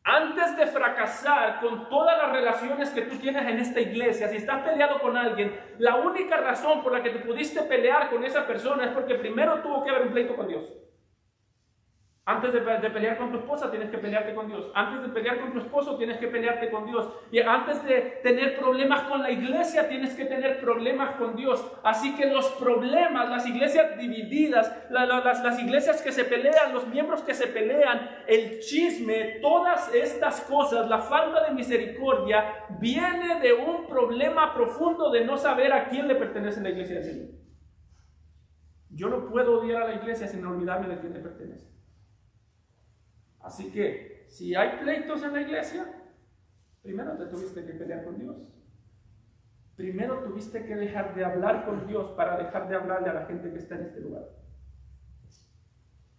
Antes de fracasar con todas las relaciones que tú tienes en esta iglesia, si estás peleado con alguien, la única razón por la que te pudiste pelear con esa persona es porque primero tuvo que haber un pleito con Dios. Antes de pelear con tu esposa, tienes que pelearte con Dios. Antes de pelear con tu esposo, tienes que pelearte con Dios. Y antes de tener problemas con la iglesia, tienes que tener problemas con Dios. Así que los problemas, las iglesias divididas, las iglesias que se pelean, los miembros que se pelean, el chisme, todas estas cosas, la falta de misericordia, viene de un problema profundo de no saber a quién le pertenece la iglesia del Señor. Yo no puedo odiar a la iglesia sin olvidarme de quién le pertenece. Así que, si hay pleitos en la iglesia, primero te tuviste que pelear con Dios. primero tuviste que dejar de hablar con Dios para dejar de hablarle a la gente que está en este lugar.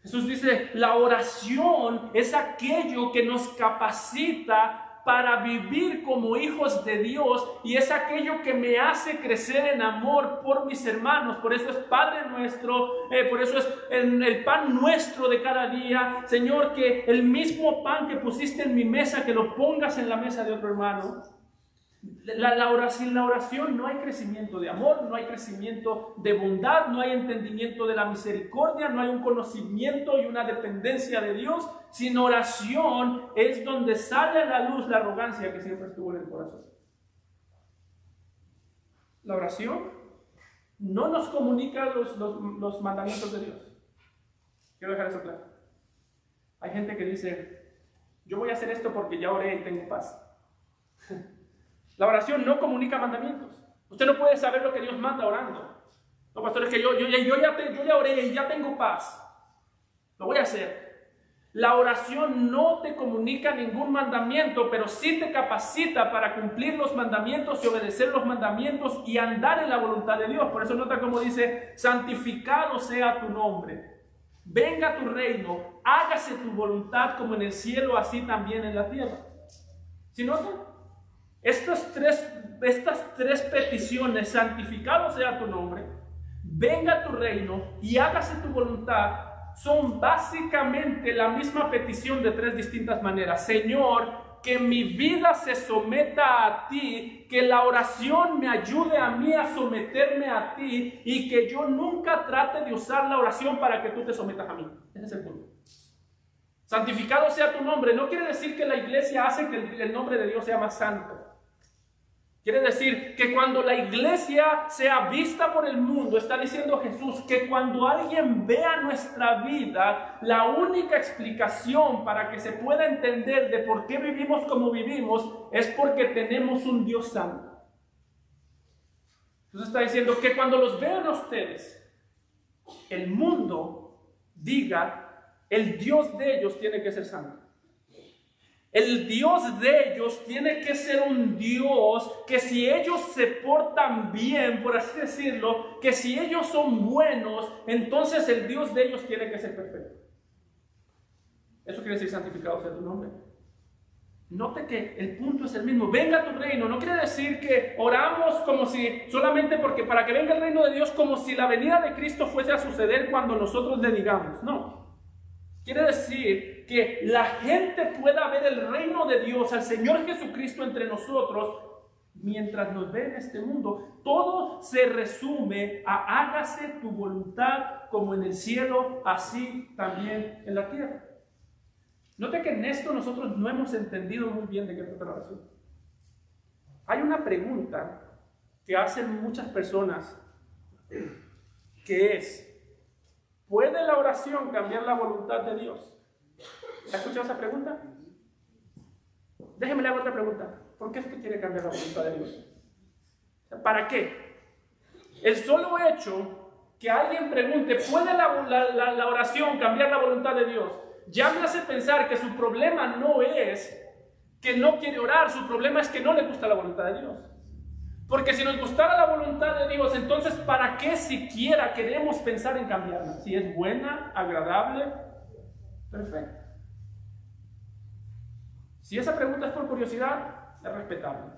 Jesús dice, la oración es aquello que nos capacita para vivir como hijos de Dios, y es aquello que me hace crecer en amor por mis hermanos. Por eso es Padre nuestro, por eso es el pan nuestro de cada día. Señor, que el mismo pan que pusiste en mi mesa, que lo pongas en la mesa de otro hermano. Sin la oración no hay crecimiento de amor, no hay crecimiento de bondad, no hay entendimiento de la misericordia, no hay un conocimiento y una dependencia de Dios. Sin oración es donde sale a la luz la arrogancia que siempre estuvo en el corazón. La oración no nos comunica los mandamientos de Dios. Quiero dejar eso claro. Hay gente que dice, yo voy a hacer esto porque ya oré y tengo paz. La oración no comunica mandamientos. Usted no puede saber lo que Dios manda orando. No, pastor, es que yo ya oré y ya tengo paz. Lo voy a hacer. La oración no te comunica ningún mandamiento, pero sí te capacita para cumplir los mandamientos y obedecer los mandamientos y andar en la voluntad de Dios. Por eso nota como dice, santificado sea tu nombre. Venga tu reino, hágase tu voluntad como en el cielo, así también en la tierra. ¿Sí notan? Estas tres peticiones, santificado sea tu nombre, venga tu reino y hágase tu voluntad, son básicamente la misma petición de tres distintas maneras. Señor, que mi vida se someta a ti, que la oración me ayude a mí a someterme a ti, y que yo nunca trate de usar la oración para que tú te sometas a mí. Ese es el punto. Santificado sea tu nombre no quiere decir que la iglesia hace que el nombre de Dios sea más santo. Quiere decir que cuando la iglesia sea vista por el mundo, está diciendo Jesús, que cuando alguien vea nuestra vida, la única explicación para que se pueda entender de por qué vivimos como vivimos es porque tenemos un Dios santo. Jesús está diciendo que cuando los vean a ustedes, el mundo diga, el Dios de ellos tiene que ser santo. El Dios de ellos tiene que ser un Dios que si ellos se portan bien, por así decirlo, que si ellos son buenos, entonces el Dios de ellos tiene que ser perfecto. Eso quiere decir santificado sea tu nombre. Note que el punto es el mismo. Venga tu reino. No quiere decir que oramos como si solamente porque para que venga el reino de Dios, como si la venida de Cristo fuese a suceder cuando nosotros le digamos. No. Quiere decir que la gente pueda ver el reino de Dios, al Señor Jesucristo entre nosotros, mientras nos ve en este mundo. Todo se resume a hágase tu voluntad como en el cielo, así también en la tierra. Note que en esto nosotros no hemos entendido muy bien de qué trata la oración. Hay una pregunta que hacen muchas personas, que es: ¿puede la oración cambiar la voluntad de Dios? ¿Ha escuchado esa pregunta? Déjeme leer otra pregunta. ¿Por qué usted quiere cambiar la voluntad de Dios? ¿Para qué? El solo hecho que alguien pregunte, ¿puede la oración cambiar la voluntad de Dios?, ya me hace pensar que su problema no es que no quiere orar, su problema es que no le gusta la voluntad de Dios. Porque si nos gustara la voluntad de Dios, entonces ¿para qué siquiera queremos pensar en cambiarla? Si es buena, agradable, perfecto. Si esa pregunta es por curiosidad, es respetable.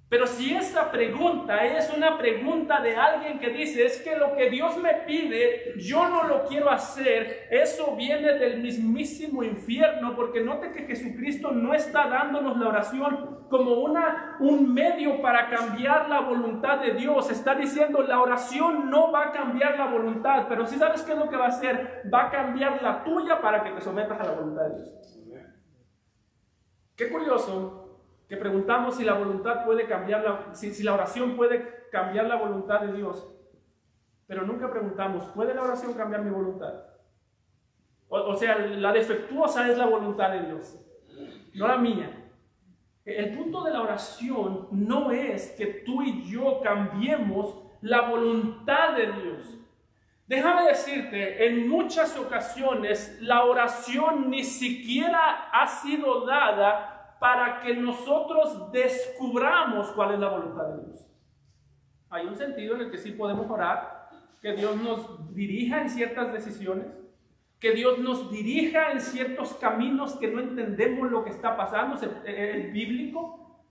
Pero si esa pregunta es una pregunta de alguien que dice, es que lo que Dios me pide, yo no lo quiero hacer, eso viene del mismísimo infierno, porque note que Jesucristo no está dándonos la oración como un medio para cambiar la voluntad de Dios. Está diciendo, la oración no va a cambiar la voluntad, pero si sabes qué es lo que va a hacer, va a cambiar la tuya para que te sometas a la voluntad de Dios. Qué curioso que preguntamos si la voluntad puede cambiar, si la oración puede cambiar la voluntad de Dios, pero nunca preguntamos, ¿puede la oración cambiar mi voluntad? O sea, la defectuosa es la voluntad de Dios, no la mía. El punto de la oración no es que tú y yo cambiemos la voluntad de Dios. Déjame decirte, en muchas ocasiones la oración ni siquiera ha sido dada para que nosotros descubramos cuál es la voluntad de Dios. Hay un sentido en el que sí podemos orar, que Dios nos dirija en ciertas decisiones, que Dios nos dirija en ciertos caminos que no entendemos lo que está pasando, es bíblico.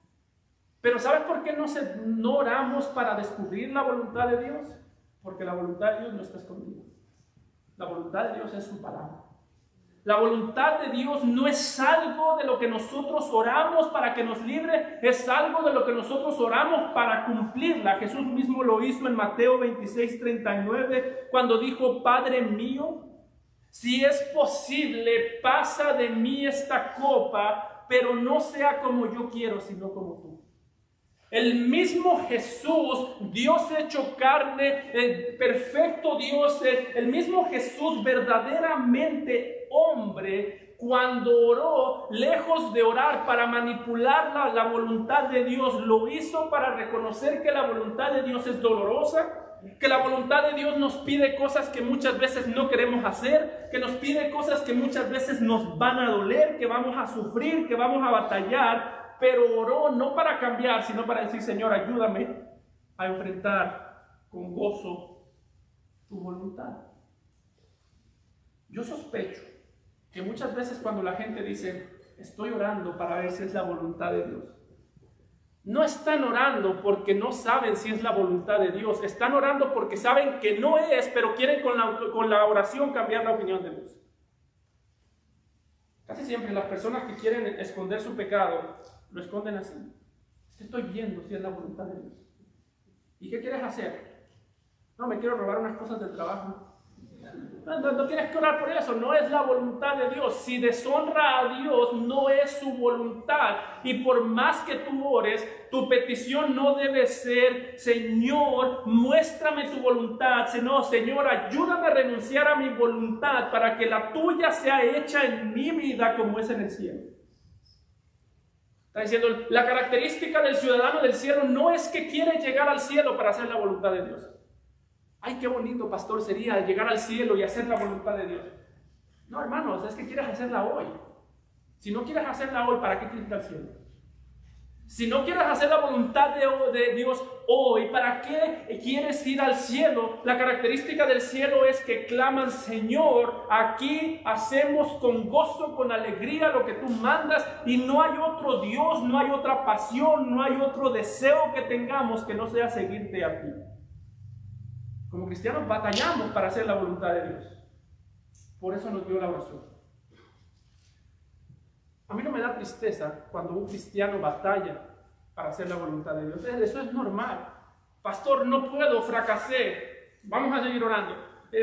Pero ¿sabes por qué no oramos para descubrir la voluntad de Dios? Porque la voluntad de Dios no está escondida. La voluntad de Dios es su palabra. La voluntad de Dios no es algo de lo que nosotros oramos para que nos libre, es algo de lo que nosotros oramos para cumplirla. Jesús mismo lo hizo en Mateo 26:39, cuando dijo: Padre mío, si es posible, pasa de mí esta copa, pero no sea como yo quiero, sino como tú. El mismo Jesús, Dios hecho carne, el perfecto Dios, el mismo Jesús verdaderamente hombre, cuando oró, lejos de orar para manipular la voluntad de Dios, lo hizo para reconocer que la voluntad de Dios es dolorosa, que la voluntad de Dios nos pide cosas que muchas veces no queremos hacer, que nos pide cosas que muchas veces nos van a doler, que vamos a sufrir, que vamos a batallar. Pero oró no para cambiar, sino para decir: Señor, ayúdame a enfrentar con gozo tu voluntad. Yo sospecho que muchas veces cuando la gente dice: estoy orando para ver si es la voluntad de Dios, no están orando porque no saben si es la voluntad de Dios. Están orando porque saben que no es, pero quieren con la oración cambiar la opinión de Dios. Casi siempre las personas que quieren esconder su pecado lo esconden así: estoy viendo si es la voluntad de Dios. ¿Y qué quieres hacer? No, me quiero robar unas cosas del trabajo. No tienes que orar por eso, no es la voluntad de Dios. Si deshonra a Dios, no es su voluntad. Y por más que tú ores, tu petición no debe ser: Señor, muéstrame tu voluntad. Sino: Señor, ayúdame a renunciar a mi voluntad para que la tuya sea hecha en mi vida como es en el cielo. Está diciendo, la característica del ciudadano del cielo no es que quiere llegar al cielo para hacer la voluntad de Dios. Ay, qué bonito, pastor, sería llegar al cielo y hacer la voluntad de Dios. No, hermanos, es que quieres hacerla hoy. Si no quieres hacerla hoy, ¿para qué quieres ir al cielo? Si no quieres hacer la voluntad de Dios hoy, ¿para qué quieres ir al cielo? La característica del cielo es que claman: Señor, aquí hacemos con gozo, con alegría lo que tú mandas, y no hay otro Dios, no hay otra pasión, no hay otro deseo que tengamos que no sea seguirte a ti. Como cristianos batallamos para hacer la voluntad de Dios. Por eso nos dio la oración. A mí no me da tristeza cuando un cristiano batalla para hacer la voluntad de Dios. Eso es normal. Pastor, no puedo, fracasé. Vamos a seguir orando.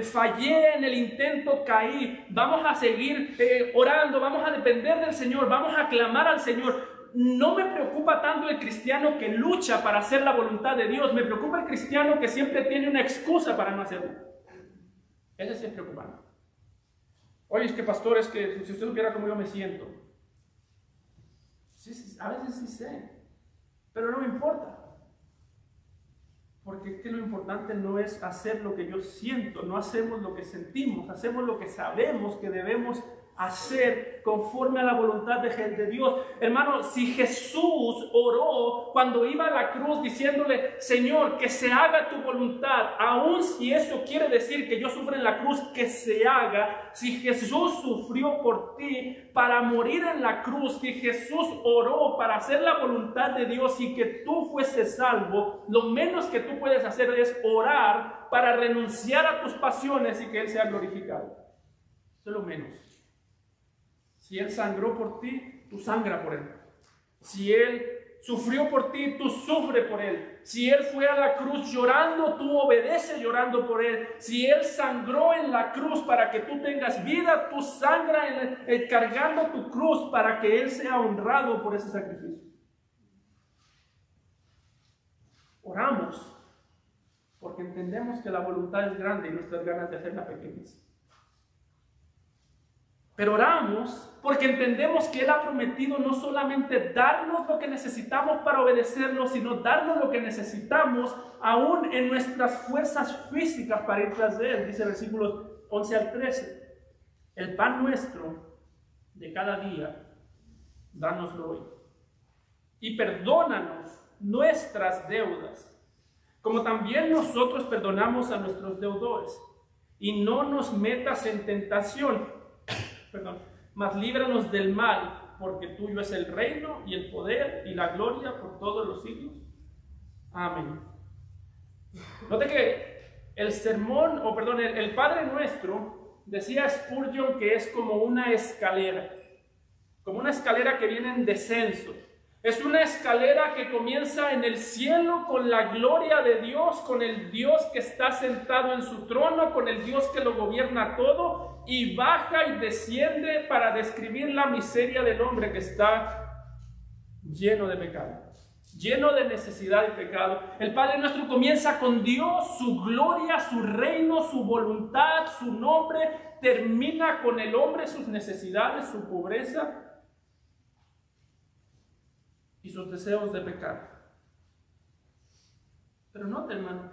Fallé en el intento, caí. Vamos a seguir orando, vamos a depender del Señor, vamos a clamar al Señor. No me preocupa tanto el cristiano que lucha para hacer la voluntad de Dios. Me preocupa el cristiano que siempre tiene una excusa para no hacerlo. Ese sí es preocupante. Oye, es que pastor, es que si usted supiera cómo yo me siento. Sí, a veces sí sé, pero no me importa. Porque es que lo importante no es hacer lo que yo siento, no hacemos lo que sentimos, hacemos lo que sabemos que debemos hacer conforme a la voluntad de Dios. Hermano, si Jesús oró cuando iba a la cruz diciéndole: Señor, que se haga tu voluntad, aun si eso quiere decir que yo sufra en la cruz, que se haga. Si Jesús sufrió por ti para morir en la cruz, si Jesús oró para hacer la voluntad de Dios y que tú fueses salvo, lo menos que tú puedes hacer es orar para renunciar a tus pasiones y que Él sea glorificado. Eso es lo menos. Si Él sangró por ti, tú sangra por Él. Si Él sufrió por ti, tú sufre por Él. Si Él fue a la cruz llorando, tú obedeces llorando por Él. Si Él sangró en la cruz para que tú tengas vida, tú sangras cargando tu cruz para que Él sea honrado por ese sacrificio. Oramos porque entendemos que la voluntad es grande y nuestras ganas de hacerla pequeñas. Pero oramos porque entendemos que Él ha prometido no solamente darnos lo que necesitamos para obedecerlo, sino darnos lo que necesitamos aún en nuestras fuerzas físicas para ir tras de Él. Dice versículos 11 al 13. El pan nuestro de cada día, dánoslo hoy. Y perdónanos nuestras deudas, como también nosotros perdonamos a nuestros deudores. Y no nos metas en tentación, mas líbranos del mal, porque tuyo es el reino y el poder y la gloria por todos los siglos. Amén. Note que el sermón, el Padre Nuestro, decía Spurgeon que es como una escalera que viene en descenso. Es una escalera que comienza en el cielo con la gloria de Dios, con el Dios que está sentado en su trono, con el Dios que lo gobierna todo, y baja y desciende para describir la miseria del hombre que está lleno de pecado, lleno de necesidad y pecado. El Padre Nuestro comienza con Dios, su gloria, su reino, su voluntad, su nombre, termina con el hombre, sus necesidades, su pobreza y sus deseos de pecar. Pero note, hermano,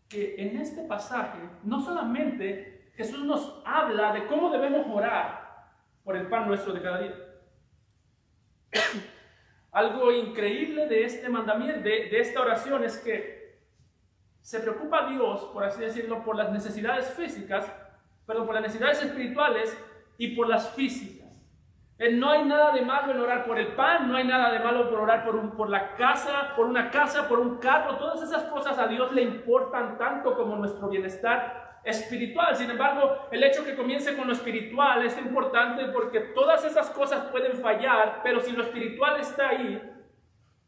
que en este pasaje no solamente Jesús nos habla de cómo debemos orar por el pan nuestro de cada día. Algo increíble de este mandamiento, de esta oración, es que se preocupa Dios, por así decirlo, por las necesidades físicas, por las necesidades espirituales y por las físicas. No hay nada de malo en orar por el pan, no hay nada de malo por orar por la casa, por una casa, por un carro. Todas esas cosas a Dios le importan tanto como nuestro bienestar espiritual. Sin embargo, el hecho que comience con lo espiritual es importante porque todas esas cosas pueden fallar, pero si lo espiritual está ahí,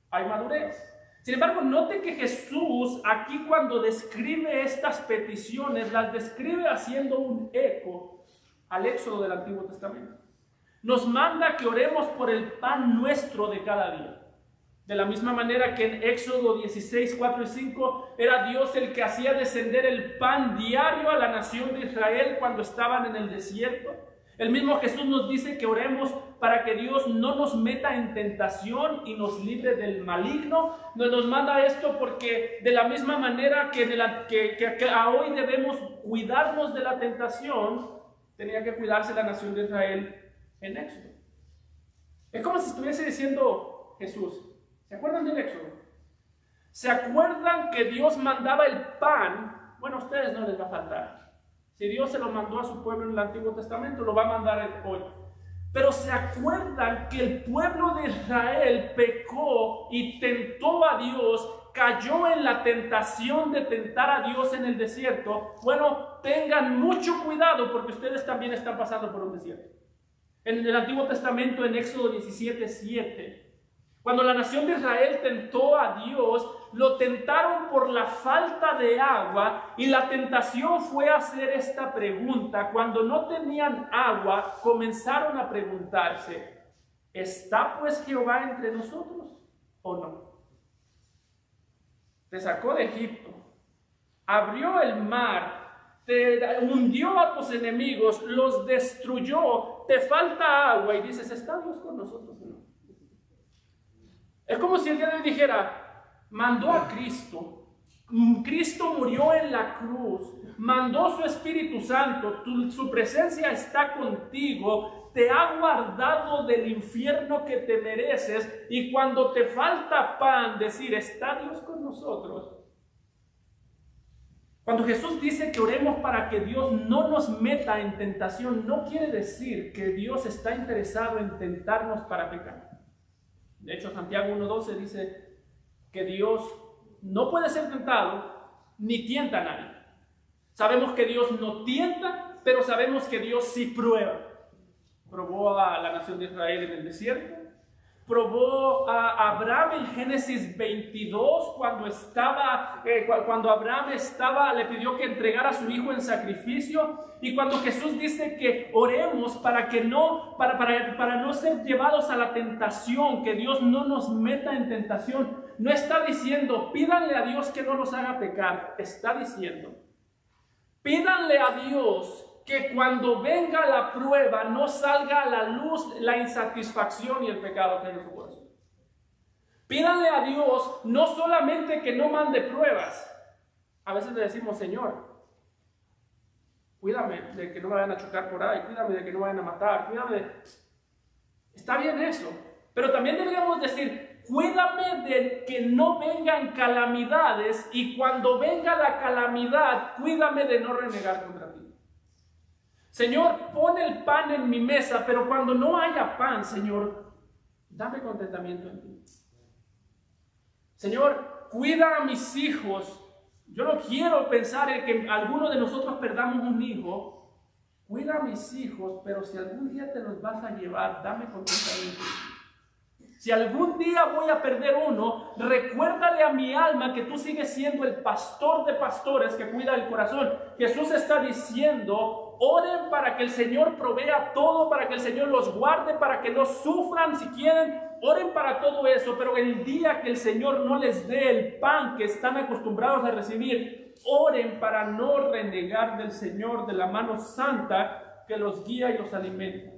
hay madurez. Sin embargo, note que Jesús aquí, cuando describe estas peticiones, las describe haciendo un eco al Éxodo del Antiguo Testamento. Nos manda que oremos por el pan nuestro de cada día. De la misma manera que en Éxodo 16, 4 y 5 era Dios el que hacía descender el pan diario a la nación de Israel cuando estaban en el desierto. El mismo Jesús nos dice que oremos para que Dios no nos meta en tentación y nos libre del maligno. Nos manda esto porque de la misma manera que hoy debemos cuidarnos de la tentación, tenía que cuidarse la nación de Israel en Éxodo. Es como si estuviese diciendo Jesús, ¿se acuerdan del Éxodo? ¿Se acuerdan que Dios mandaba el pan? Bueno, a ustedes no les va a faltar. Si Dios se lo mandó a su pueblo en el Antiguo Testamento, lo va a mandar hoy. Pero ¿se acuerdan que el pueblo de Israel pecó y tentó a Dios, cayó en la tentación de tentar a Dios en el desierto? Bueno, tengan mucho cuidado porque ustedes también están pasando por un desierto. En el Antiguo Testamento, en Éxodo 17, 7, cuando la nación de Israel tentó a Dios, lo tentaron por la falta de agua, y la tentación fue hacer esta pregunta. Cuando no tenían agua, comenzaron a preguntarse, ¿está pues Jehová entre nosotros o no? Te sacó de Egipto, abrió el mar, te hundió a tus enemigos, los destruyó, te falta agua y dices, ¿está Dios con nosotros o no? Es como si el día de hoy dijera, mandó a Cristo, Cristo murió en la cruz, mandó su Espíritu Santo, su presencia está contigo, te ha guardado del infierno que te mereces, y cuando te falta pan, decir, ¿está Dios con nosotros? Cuando Jesús dice que oremos para que Dios no nos meta en tentación, no quiere decir que Dios está interesado en tentarnos para pecar. De hecho, Santiago 1:12 dice que Dios no puede ser tentado ni tienta a nadie. Sabemos que Dios no tienta, pero sabemos que Dios sí prueba. Probó a la nación de Israel en el desierto. Probó a Abraham en Génesis 22 cuando Abraham le pidió que entregara a su hijo en sacrificio, y cuando Jesús dice que oremos para no ser llevados a la tentación, que Dios no nos meta en tentación, no está diciendo pídanle a Dios que no los haga pecar, está diciendo pídanle a Dios que cuando venga la prueba no salga a la luz la insatisfacción y el pecado que hay en su corazón. Pídanle a Dios no solamente que no mande pruebas. A veces le decimos, Señor, cuídame de que no me vayan a chocar por ahí, cuídame de que no me vayan a matar, cuídame. Está bien eso, pero también deberíamos decir, cuídame de que no vengan calamidades, y cuando venga la calamidad, cuídame de no renegar contra ti. Señor, pon el pan en mi mesa, pero cuando no haya pan, Señor, dame contentamiento en ti. Señor, cuida a mis hijos. Yo no quiero pensar en que alguno de nosotros perdamos un hijo. Cuida a mis hijos, pero si algún día te los vas a llevar, dame contentamiento. Si algún día voy a perder uno, recuérdale a mi alma que tú sigues siendo el pastor de pastores que cuida el corazón. Jesús está diciendo, oren para que el Señor provea todo, para que el Señor los guarde, para que no sufran si quieren. Oren para todo eso, pero el día que el Señor no les dé el pan que están acostumbrados a recibir, oren para no renegar del Señor, de la mano santa que los guía y los alimenta.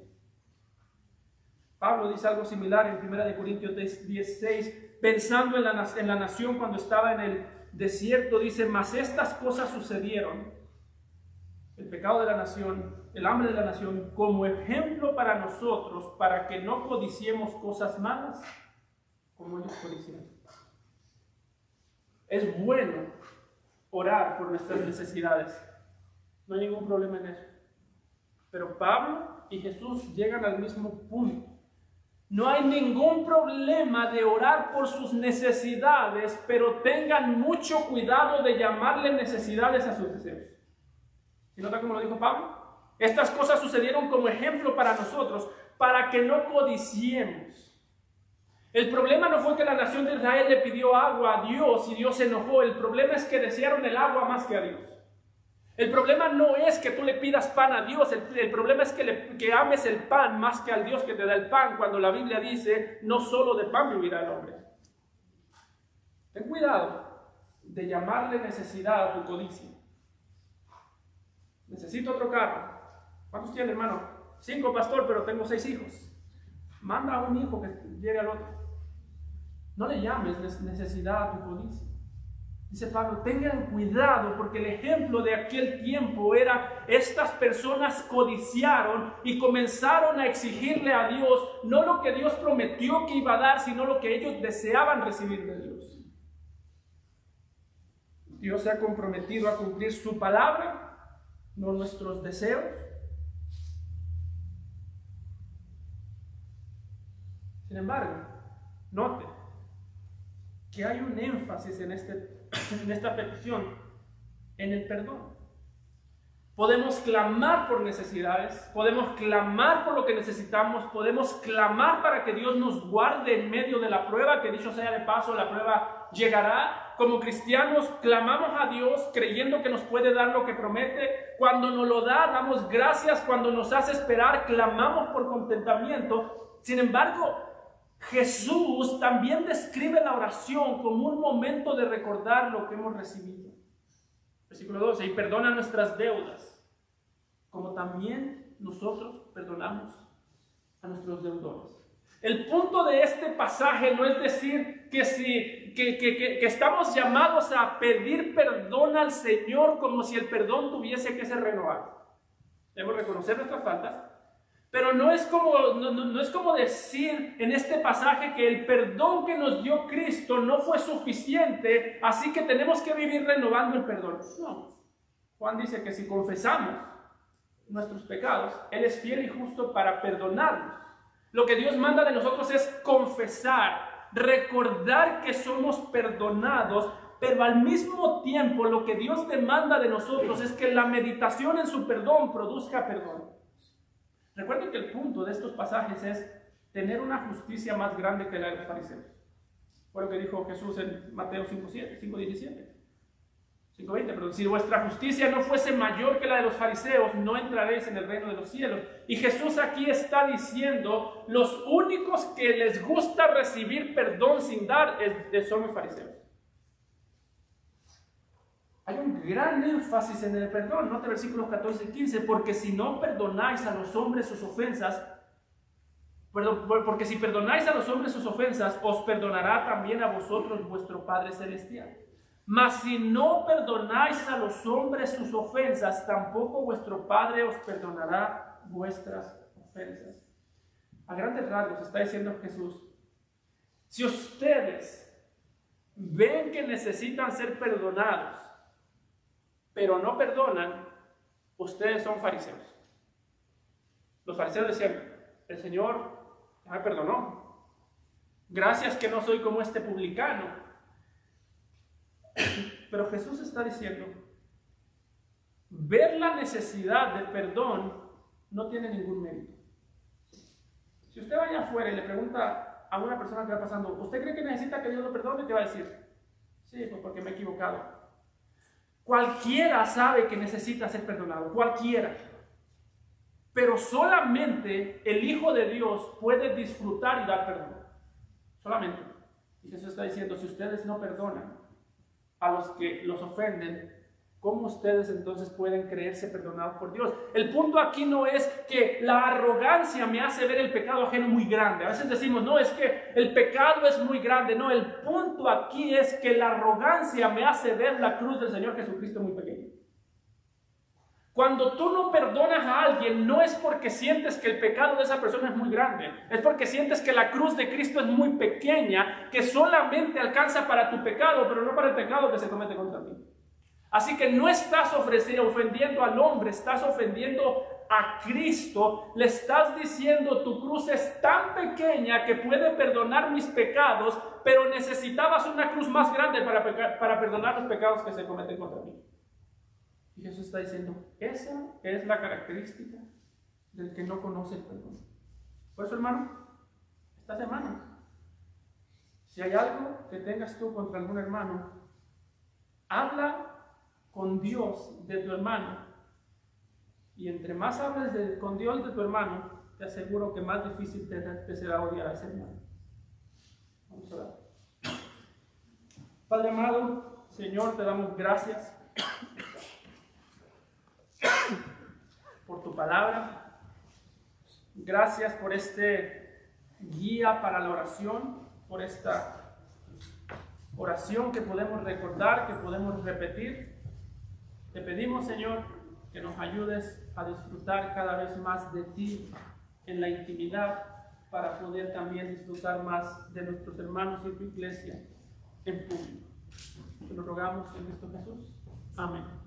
Pablo dice algo similar en 1 Corintios 10:6, pensando en la nación cuando estaba en el desierto, dice, mas estas cosas sucedieron, el pecado de la nación, el hambre de la nación, como ejemplo para nosotros, para que no codiciemos cosas malas como ellos codician. Es bueno orar por nuestras necesidades, no hay ningún problema en eso. Pero Pablo y Jesús llegan al mismo punto. No hay ningún problema de orar por sus necesidades, pero tengan mucho cuidado de llamarle necesidades a sus deseos. ¿Sí nota cómo lo dijo Pablo? Estas cosas sucedieron como ejemplo para nosotros, para que no codiciemos. El problema no fue que la nación de Israel le pidió agua a Dios y Dios se enojó. El problema es que desearon el agua más que a Dios. El problema no es que tú le pidas pan a Dios, el problema es que ames el pan más que al Dios que te da el pan, cuando la Biblia dice, no solo de pan vivirá el hombre. Ten cuidado de llamarle necesidad a tu codicia. Necesito otro carro. ¿Cuántos tiene, hermano? 5, pastor, pero tengo 6 hijos. Manda a un hijo que llegue al otro. No le llames necesidad a tu codicia. Dice Pablo, tengan cuidado, porque el ejemplo de aquel tiempo era, estas personas codiciaron y comenzaron a exigirle a Dios, no lo que Dios prometió que iba a dar, sino lo que ellos deseaban recibir de Dios. Dios se ha comprometido a cumplir su palabra, no nuestros deseos. Sin embargo, note que hay un énfasis en esta petición, en el perdón. Podemos clamar por necesidades, podemos clamar por lo que necesitamos, podemos clamar para que Dios nos guarde en medio de la prueba, que dicho sea de paso, la prueba llegará. Como cristianos clamamos a Dios creyendo que nos puede dar lo que promete. Cuando nos lo da, damos gracias. Cuando nos hace esperar, clamamos por contentamiento. Sin embargo, Jesús también describe la oración como un momento de recordar lo que hemos recibido. Versículo 12, y perdona nuestras deudas, como también nosotros perdonamos a nuestros deudores. El punto de este pasaje no es decir que estamos llamados a pedir perdón al Señor como si el perdón tuviese que ser renovado. Debemos reconocer nuestras faltas. Pero no es como decir en este pasaje que el perdón que nos dio Cristo no fue suficiente, así que tenemos que vivir renovando el perdón. No. Juan dice que si confesamos nuestros pecados, Él es fiel y justo para perdonarnos. Lo que Dios manda de nosotros es confesar, recordar que somos perdonados, pero al mismo tiempo lo que Dios demanda de nosotros es que la meditación en su perdón produzca perdón. Recuerden que el punto de estos pasajes es tener una justicia más grande que la de los fariseos. Fue lo que dijo Jesús en Mateo 5:17. 5:20, pero si vuestra justicia no fuese mayor que la de los fariseos, no entraréis en el reino de los cielos. Y Jesús aquí está diciendo, los únicos que les gusta recibir perdón sin dar son los fariseos. Hay un gran énfasis en el perdón. Note versículos 14 y 15, porque si no perdonáis a los hombres sus ofensas, porque si perdonáis a los hombres sus ofensas, os perdonará también a vosotros vuestro Padre Celestial. Mas si no perdonáis a los hombres sus ofensas, tampoco vuestro Padre os perdonará vuestras ofensas. A grandes rasgos está diciendo Jesús, Si ustedes ven que necesitan ser perdonados, pero no perdonan, ustedes son fariseos. Los fariseos decían, el Señor ya me perdonó. Gracias que no soy como este publicano. Pero Jesús está diciendo, ver la necesidad de perdón no tiene ningún mérito. Si usted vaya afuera y le pregunta a una persona que va pasando, ¿usted cree que necesita que Dios lo perdone? Te va a decir, sí, pues porque me he equivocado. Cualquiera sabe que necesita ser perdonado, cualquiera. Pero solamente el Hijo de Dios puede disfrutar y dar perdón. Solamente. Y Jesús está diciendo, si ustedes no perdonan a los que los ofenden, ¿cómo ustedes entonces pueden creerse perdonados por Dios? El punto aquí no es que la arrogancia me hace ver el pecado ajeno muy grande. A veces decimos, no, es que el pecado es muy grande. No, el punto aquí es que la arrogancia me hace ver la cruz del Señor Jesucristo muy pequeña. Cuando tú no perdonas a alguien, no es porque sientes que el pecado de esa persona es muy grande, es porque sientes que la cruz de Cristo es muy pequeña, que solamente alcanza para tu pecado, pero no para el pecado que se comete contra ti. Así que no estás ofendiendo al hombre, estás ofendiendo a Cristo. Le estás diciendo, tu cruz es tan pequeña que puede perdonar mis pecados, pero necesitabas una cruz más grande para perdonar los pecados que se cometen contra mí. Y Jesús está diciendo, esa es la característica del que no conoce el perdón. Por eso, hermano, esta semana, si hay algo que tengas tú contra algún hermano, habla con Dios de tu hermano. Y entre más hables con Dios de tu hermano, te aseguro que más difícil te será odiar a ese hermano. Vamos a orar. Padre amado, Señor, te damos gracias por tu palabra. Gracias por este guía para la oración, por esta oración que podemos recordar, que podemos repetir. Te pedimos, Señor, que nos ayudes a disfrutar cada vez más de ti en la intimidad, para poder también disfrutar más de nuestros hermanos y tu iglesia en público. Te lo rogamos en Cristo Jesús. Amén.